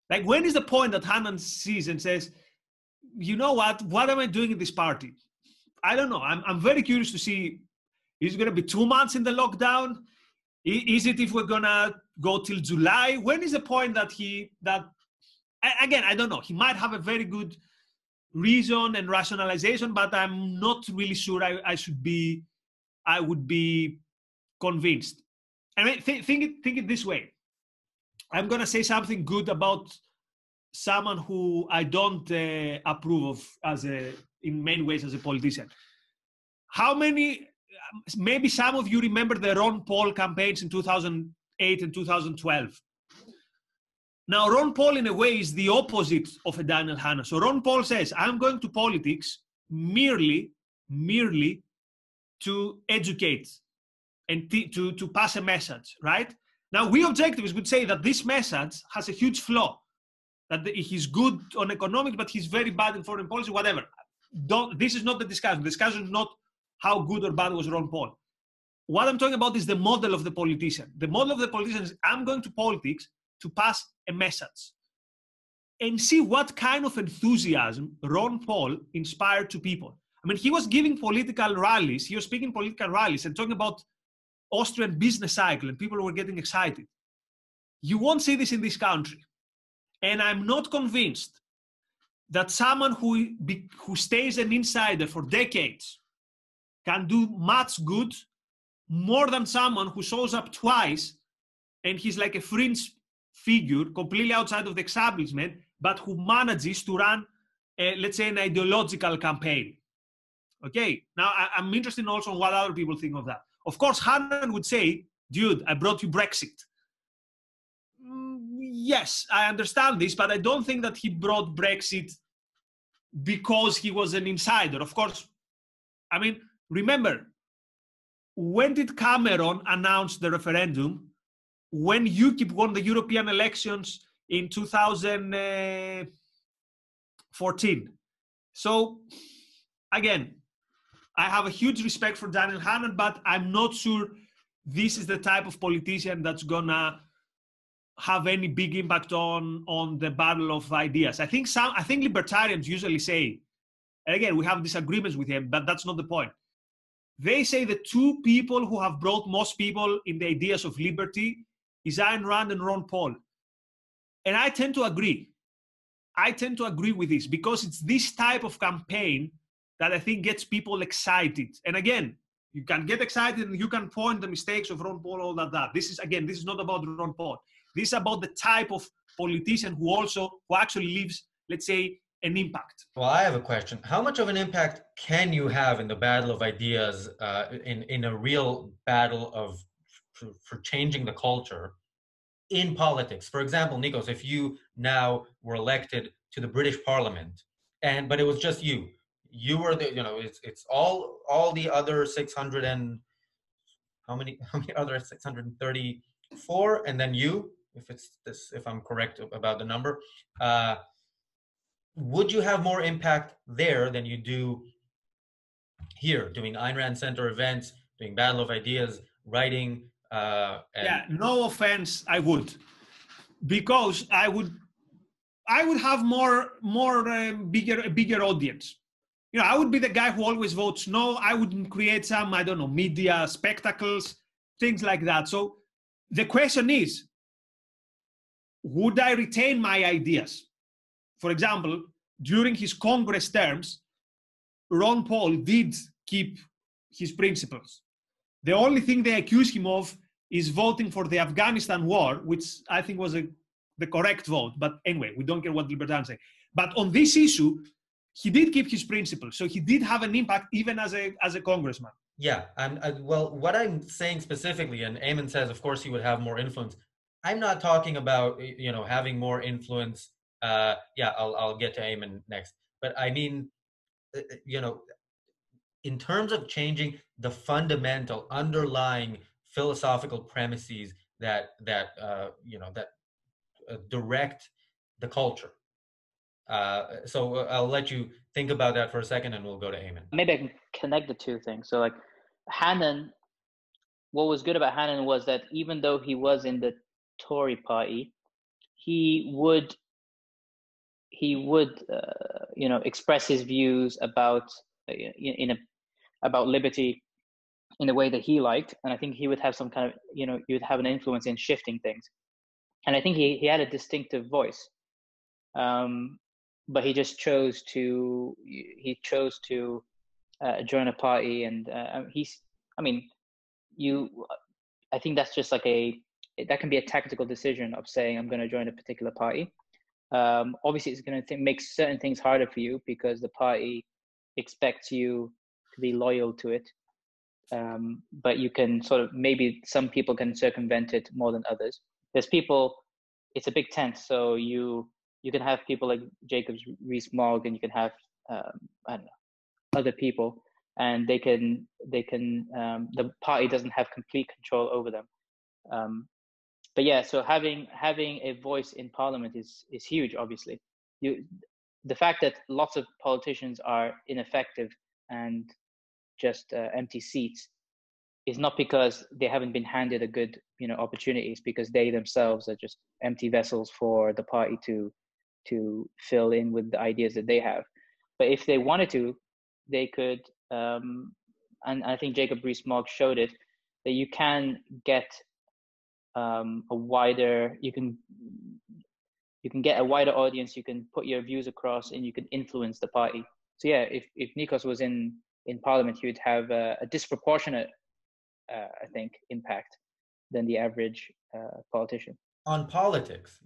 Like, when is the point that Hannan sees and says, you know what am I doing in this party? I don't know. I'm very curious to see, is it going to be 2 months in the lockdown? Is it if we're going to go till July? When is the point that again, I don't know. He might have a very good reason and rationalization, but I'm not really sure I would be convinced. I mean, think it this way. I'm going to say something good about someone who I don't approve of in many ways as a politician. Maybe some of you remember the Ron Paul campaigns in 2008 and 2012. Now, Ron Paul, in a way, is the opposite of a Daniel Hannan. So Ron Paul says, I'm going to politics merely to educate and to pass a message, right? Now, we objectivists would say that this message has a huge flaw, that he's good on economics, but he's very bad in foreign policy, whatever. This is not the discussion. The discussion is not how good or bad was Ron Paul. What I'm talking about is the model of the politician. The model of the politician is, I'm going to politics to pass a message and see what kind of enthusiasm Ron Paul inspired to people. I mean, he was giving political rallies, he was speaking political rallies and talking about Austrian business cycle, and people were getting excited. You won't see this in this country. And I'm not convinced that someone who stays an insider for decades can do much good more than someone who shows up twice and he's like a fringe figure completely outside of the establishment, but who manages to run, let's say, an ideological campaign. Okay, now I'm interested also in what other people think of that. Of course, Hannan would say, dude, I brought you Brexit. Yes, I understand this, but I don't think that he brought Brexit because he was an insider. Of course, I mean, remember, when did Cameron announce the referendum? When UKIP won the European elections in 2014. So, again, I have a huge respect for Daniel Hannan, but I'm not sure this is the type of politician that's gonna have any big impact on the battle of ideas. I think libertarians usually say, and again, we have disagreements with him, but that's not the point. They say the two people who have brought most people in the ideas of liberty is Ayn Rand and Ron Paul. And I tend to agree. I tend to agree with this because it's this type of campaign that I think gets people excited. And again, You can get excited and you can point the mistakes of Ron Paul, all that. This is not about Ron Paul. This is about the type of politician who actually leaves, let's say, an impact. Well, I have a question. How much of an impact can you have in the battle of ideas, in a real battle for changing the culture in politics? For example, Nikos, if you now were elected to the British Parliament, but it was just you were it's all the other 600 and how many other 634, and then you, if I'm correct about the number, would you have more impact there than you do here, doing Ayn Rand Center events, doing Battle of Ideas, writing? No offense, I would, because I would have bigger audience. I would be the guy who always votes no. I would create some, I don't know, media spectacles, things like that. So the question is, would I retain my ideas? For example, during his Congress terms, Ron Paul did keep his principles. The only thing they accuse him of is voting for the Afghanistan war, which I think was the correct vote. But anyway, we don't care what libertarians say. But on this issue, he did keep his principles. So he did have an impact even as a congressman. Yeah, well, what I'm saying specifically, and Eamon says, of course, he would have more influence. I'm not talking about, having more influence. I'll get to Eamon next. But I mean, in terms of changing the fundamental underlying philosophical premises that direct the culture. So I'll let you think about that for a second, and we'll go to Eamon. Maybe I can connect the two things. So like Hannon, what was good about Hannon was that even though he was in the Tory party, he would express his views about about liberty in a way that he liked, and I think he would have some kind of he would have an influence in shifting things, and I think he had a distinctive voice, but he just chose to join a party, and I think that's just like that can be a tactical decision of saying I'm going to join a particular party. Obviously, it's going to make certain things harder for you because the party expects you to be loyal to it. But you can maybe some people can circumvent it more than others. There's people, it's a big tent, so you can have people like Jacob Rees-Mogg, and you can have I don't know, other people, and they can the party doesn't have complete control over them. But yeah, so having a voice in parliament is huge. Obviously, the fact that lots of politicians are ineffective and just empty seats is not because they haven't been handed a good opportunities, because they themselves are just empty vessels for the party to fill in with the ideas that they have. But if they wanted to, they could, and I think Jacob Rees-Mogg showed it, that you can get you can get a wider audience, you can put your views across, and you can influence the party. So yeah, if Nikos was in parliament, he would have a disproportionate I think impact than the average politician on politics.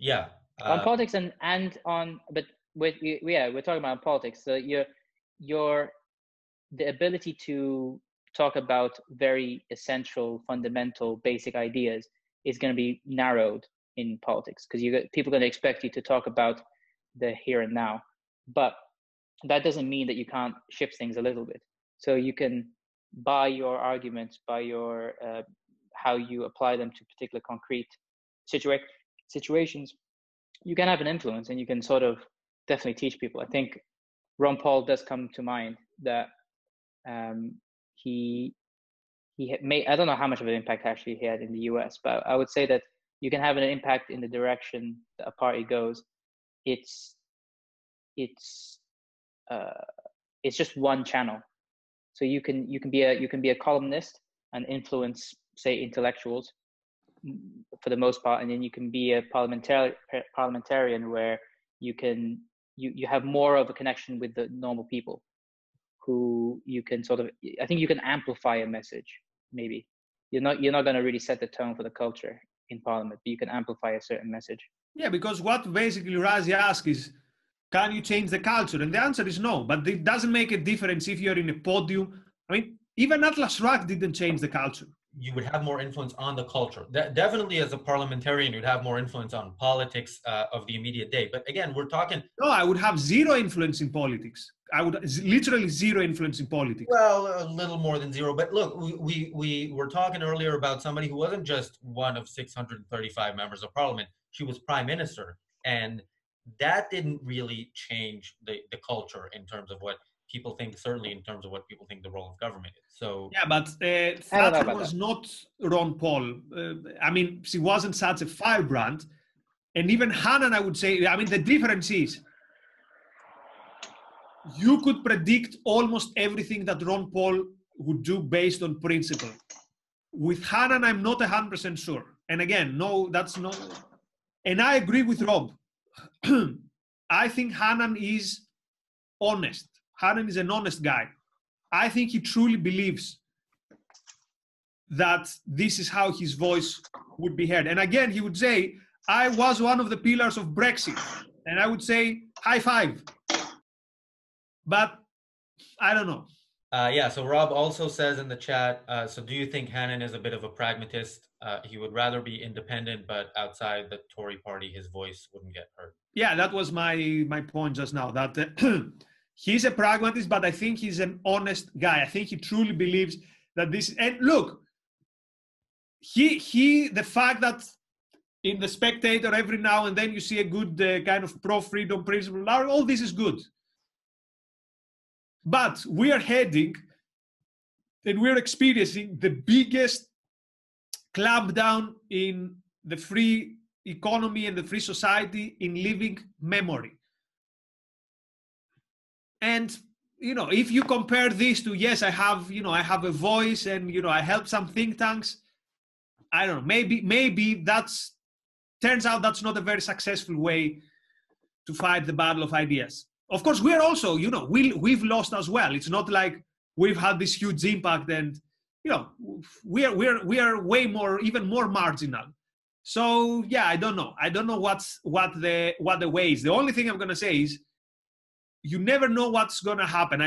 On politics and on, but we're talking about politics. So the ability to talk about very essential, fundamental, basic ideas is going to be narrowed in politics, because people are going to expect you to talk about the here and now. But that doesn't mean that you can't shift things a little bit. So you can, by your arguments, by your how you apply them to particular concrete situations, you can have an influence, and you can definitely teach people. I think Ron Paul does come to mind, that he made, I don't know how much of an impact actually he had in the US, but I would say that you can have an impact in the direction that a party goes. It's just one channel. So you can be a columnist and influence, say, intellectuals for the most part, and then you can be a parliamentarian where you have more of a connection with the normal people who you can sort of, I think you can amplify a message. Maybe you're not going to really set the tone for the culture in parliament, but you can amplify a certain message. Yeah, because what basically Razi asks is, can you change the culture? And the answer is no, but it doesn't make a difference if you're in a podium. I mean, even Atlas Shrugged didn't change the culture. You would have more influence on the culture. Definitely as a parliamentarian, you'd have more influence on politics of the immediate day. But again, we're talking... No, I would have zero influence in politics. I would literally zero influence in politics. Well, a little more than zero. But look, we were talking earlier about somebody who wasn't just one of 635 members of parliament. She was prime minister. And that didn't really change the culture in terms of what people think, certainly in terms of what people think the role of government is. So yeah, but Thatcher was not Ron Paul. I mean, she wasn't such a firebrand. And even Hannan, I would say, I mean, the difference is you could predict almost everything that Ron Paul would do based on principle. With Hannan, I'm not 100% sure. And again, no, that's not. And I agree with Rob. I think Hannan is honest. Hannan is an honest guy. I think he truly believes that this is how his voice would be heard. And again, he would say, I was one of the pillars of Brexit. And I would say, high five. But I don't know. Yeah, so Rob also says in the chat, so do you think Hannan is a bit of a pragmatist? He would rather be independent, but outside the Tory party, his voice wouldn't get heard. Yeah, that was my point just now, that he's a pragmatist, but I think he's an honest guy. I think he truly believes that this, and look, the fact that in The Spectator every now and then you see a good kind of pro-freedom principle, all this is good. But we are heading and we're experiencing the biggest clampdown in the free economy and the free society in living memory. And, you know, if you compare this to, yes, I have a voice and, you know, I help some think tanks, I don't know, maybe turns out that's not a very successful way to fight the battle of ideas. Of course, we're also, you know, we've lost as well. It's not like we've had this huge impact and, you know, we are way more, even more marginal. So yeah, I don't know what the way is. The only thing I'm going to say is you never know what's going to happen.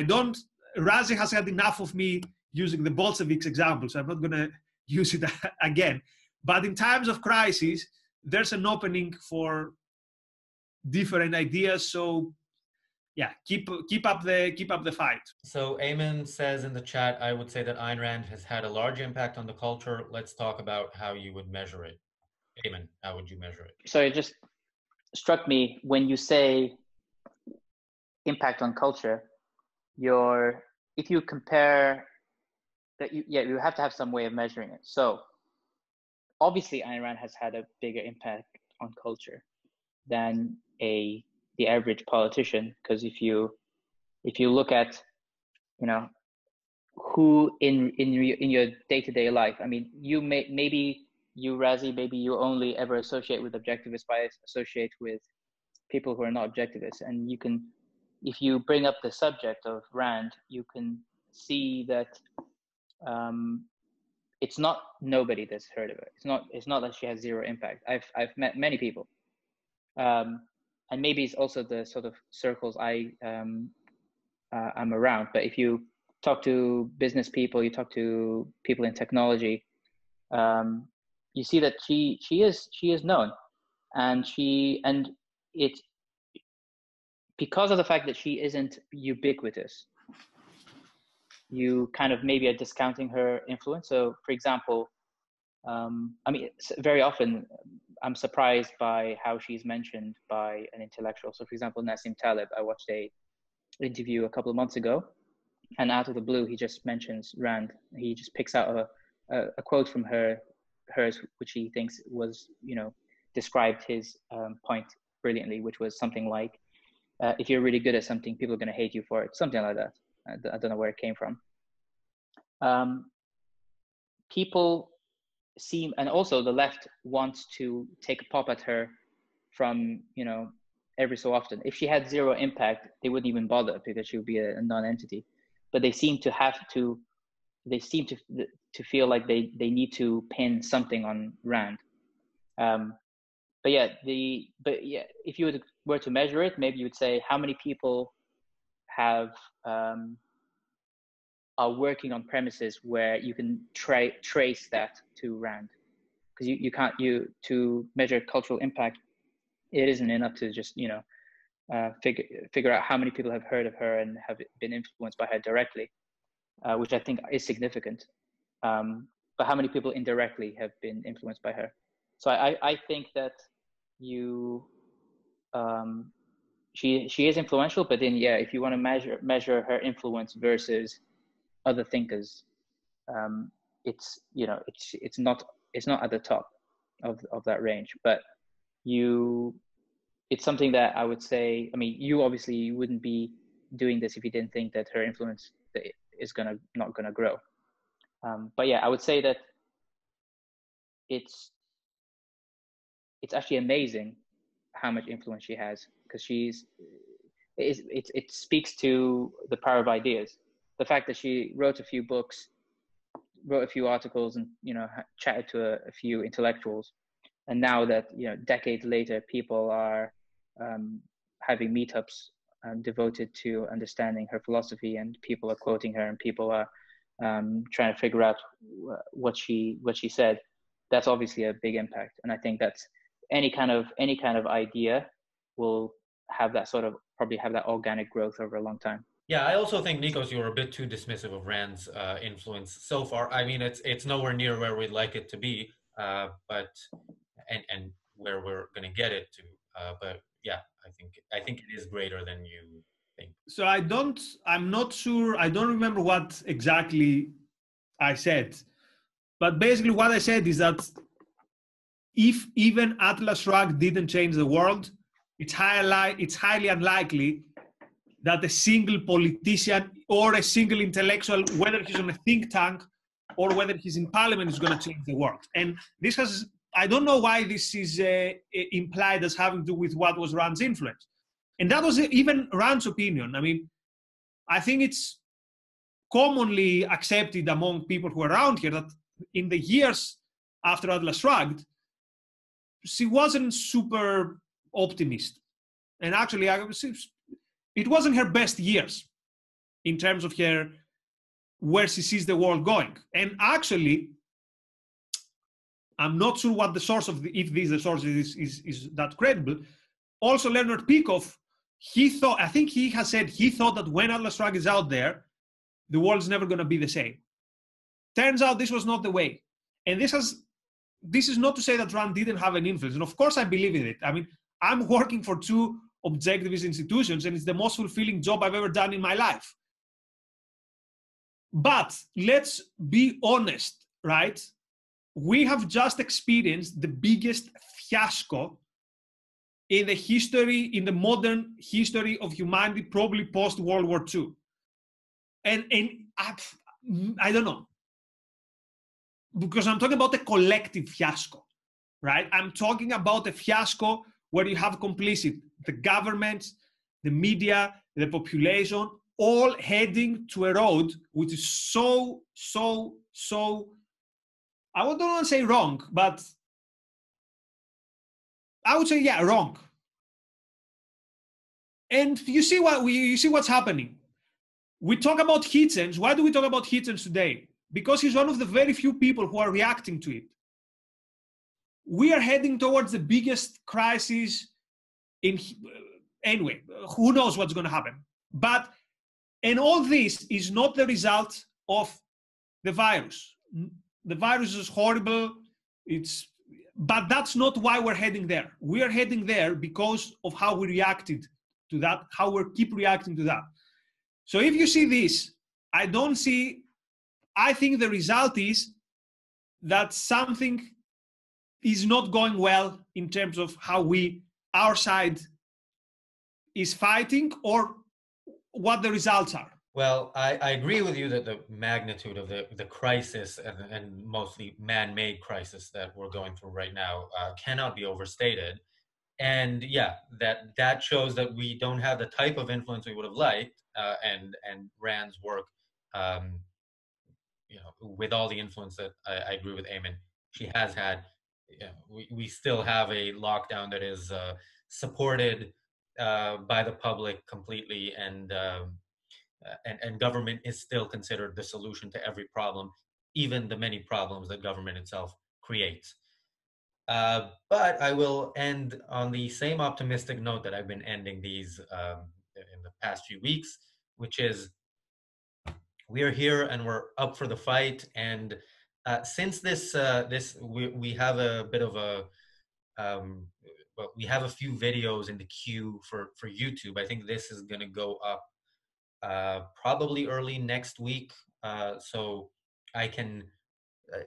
Razi has had enough of me using the Bolsheviks example, so I'm not going to use it again. But in times of crisis, there's an opening for different ideas. So yeah, keep up the fight. So Eamon says in the chat, I would say that Ayn Rand has had a large impact on the culture. Let's talk about how you would measure it. Eamon, how would you measure it? So it just struck me when you say impact on culture, if you compare that, you have to have some way of measuring it. So obviously Ayn Rand has had a bigger impact on culture than the average politician, because if you look at, you know, who in your day-to-day life, I mean, maybe you, Razi, maybe you only ever associate with objectivists by associate with people who are not objectivists, and you can, if you bring up the subject of Rand, you can see that it's not nobody that's heard of it. It's not that she has zero impact. I've met many people. And maybe it's also the sort of circles I'm around. But if you talk to business people, you talk to people in technology, you see that she is known, and it's because of the fact that she isn't ubiquitous. You kind of maybe are discounting her influence. So, for example, I mean, very often I'm surprised by how she's mentioned by an intellectual. So, for example, Nassim Taleb, I watched a interview a couple of months ago, and out of the blue, he just mentions Rand. He just picks out a quote from hers, which he thinks was, you know, described his point brilliantly, which was something like, if you're really good at something, people are going to hate you for it. Something like that. I don't know where it came from. People seem, and also the left wants to take a pop at her from, you know, every so often. If she had zero impact, they wouldn't even bother because she would be a non-entity. but they seem to feel like they need to pin something on Rand. But yeah, if you were to measure it, maybe you would say how many people have are working on premises where you can trace that to Rand, because you can't to measure cultural impact. It isn't enough to just figure out how many people have heard of her and have been influenced by her directly, which I think is significant. But how many people indirectly have been influenced by her? So I think that she is influential, but then if you want to measure her influence versus other thinkers, it's not at the top of that range. But it's something that I would say. I mean, you obviously wouldn't be doing this if you didn't think that her influence is not gonna grow. But yeah, I would say that it's actually amazing how much influence she has, because it speaks to the power of ideas. The fact that she wrote a few books, wrote a few articles, and chatted to a few intellectuals, and now that decades later, people are having meetups devoted to understanding her philosophy, and people are quoting her, and people are trying to figure out what she said. That's obviously a big impact, and I think that's any kind of idea will have that probably have that organic growth over a long time. Yeah, I also think, Nikos, you're a bit too dismissive of Rand's influence so far. I mean, it's nowhere near where we'd like it to be, but where we're going to get it to. But yeah, I think it is greater than you think. So I'm not sure. I don't remember what exactly I said, but basically what I said is that if even Atlas Shrugged didn't change the world, it's highly unlikely that a single politician or a single intellectual, whether he's on a think tank or whether he's in parliament, is going to change the world. And this I don't know why this is implied as having to do with what was Rand's influence. And that was even Rand's opinion. I mean, I think it's commonly accepted among people who are around here that in the years after Atlas Shrugged, she wasn't super optimist. And actually, it wasn't her best years in terms of where she sees the world going. And actually, I'm not sure what the source if the source is that credible. Also, Leonard Peikoff, I think he has said he thought that when Atlas Shrugged is out there, the world's never going to be the same. Turns out this was not the way. And this is not to say that Rand didn't have an influence. And of course I believe in it. I mean, I'm working for two objectivist institutions, and it's the most fulfilling job I've ever done in my life. But let's be honest, right? We have just experienced the biggest fiasco in the modern history of humanity, probably post-World War II. And I don't know, because I'm talking about a collective fiasco, right? I'm talking about a fiasco where you have complicit, the government, the media, the population, all heading to a road which is so, I don't want to say wrong, but I would say, wrong. And you see what's happening. We talk about Hitchens. Why do we talk about Hitchens today? Because he's one of the very few people who are reacting to it. We are heading towards the biggest crisis anyway, who knows what's going to happen. And all this is not the result of the virus. The virus is horrible. But that's not why we're heading there. We are heading there because of how we reacted to that, how we keep reacting to that. So if you see this, I think the result is that something is not going well in terms of how our side is fighting or what the results are. Well, I agree with you that the magnitude of the crisis and mostly man-made crisis that we're going through right now cannot be overstated. And yeah, that shows that we don't have the type of influence we would have liked, and Rand's work um, with all the influence that I agree with Eamon, she has had, we still have a lockdown that is supported by the public completely, and government is still considered the solution to every problem, even the many problems that government itself creates. But I will end on the same optimistic note that I've been ending these in the past few weeks, which is we are here and we're up for the fight. And since we have a bit of a um, well, we have a few videos in the queue for YouTube. I think this is going to go up probably early next week. So I can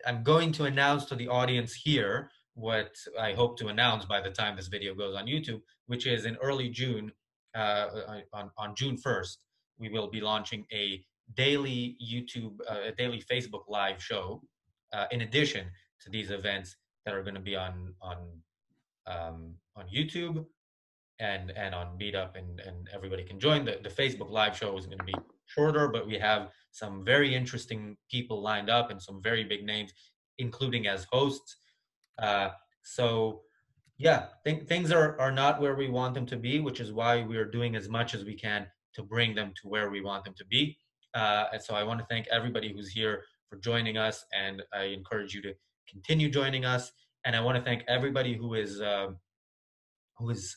I'm going to announce to the audience here what I hope to announce by the time this video goes on YouTube, which is in early June, on June 1st, we will be launching a daily a daily Facebook live show, in addition to these events that are going to be on YouTube and on Meetup, and everybody can join. The Facebook live show is going to be shorter, but we have some very interesting people lined up and some very big names, including as hosts. So yeah, things are not where we want them to be, which is why we are doing as much as we can to bring them to where we want them to be. And so I want to thank everybody who's here for joining us, and I encourage you to continue joining us. And I want to thank everybody who is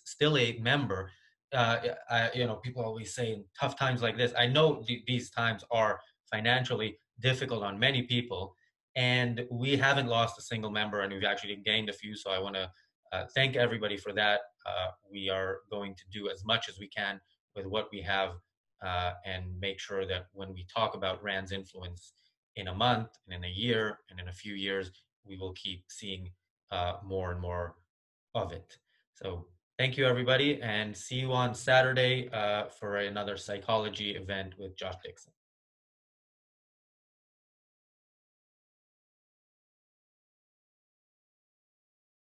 still a member. People always say in tough times like this, I know these times are financially difficult on many people, and we haven't lost a single member, and we've actually gained a few. So I want to thank everybody for that. We are going to do as much as we can with what we have, and make sure that when we talk about Rand's influence in a month and in a year and in a few years, we will keep seeing more and more of it. So thank you, everybody, and see you on Saturday for another psychology event with Josh Dixon.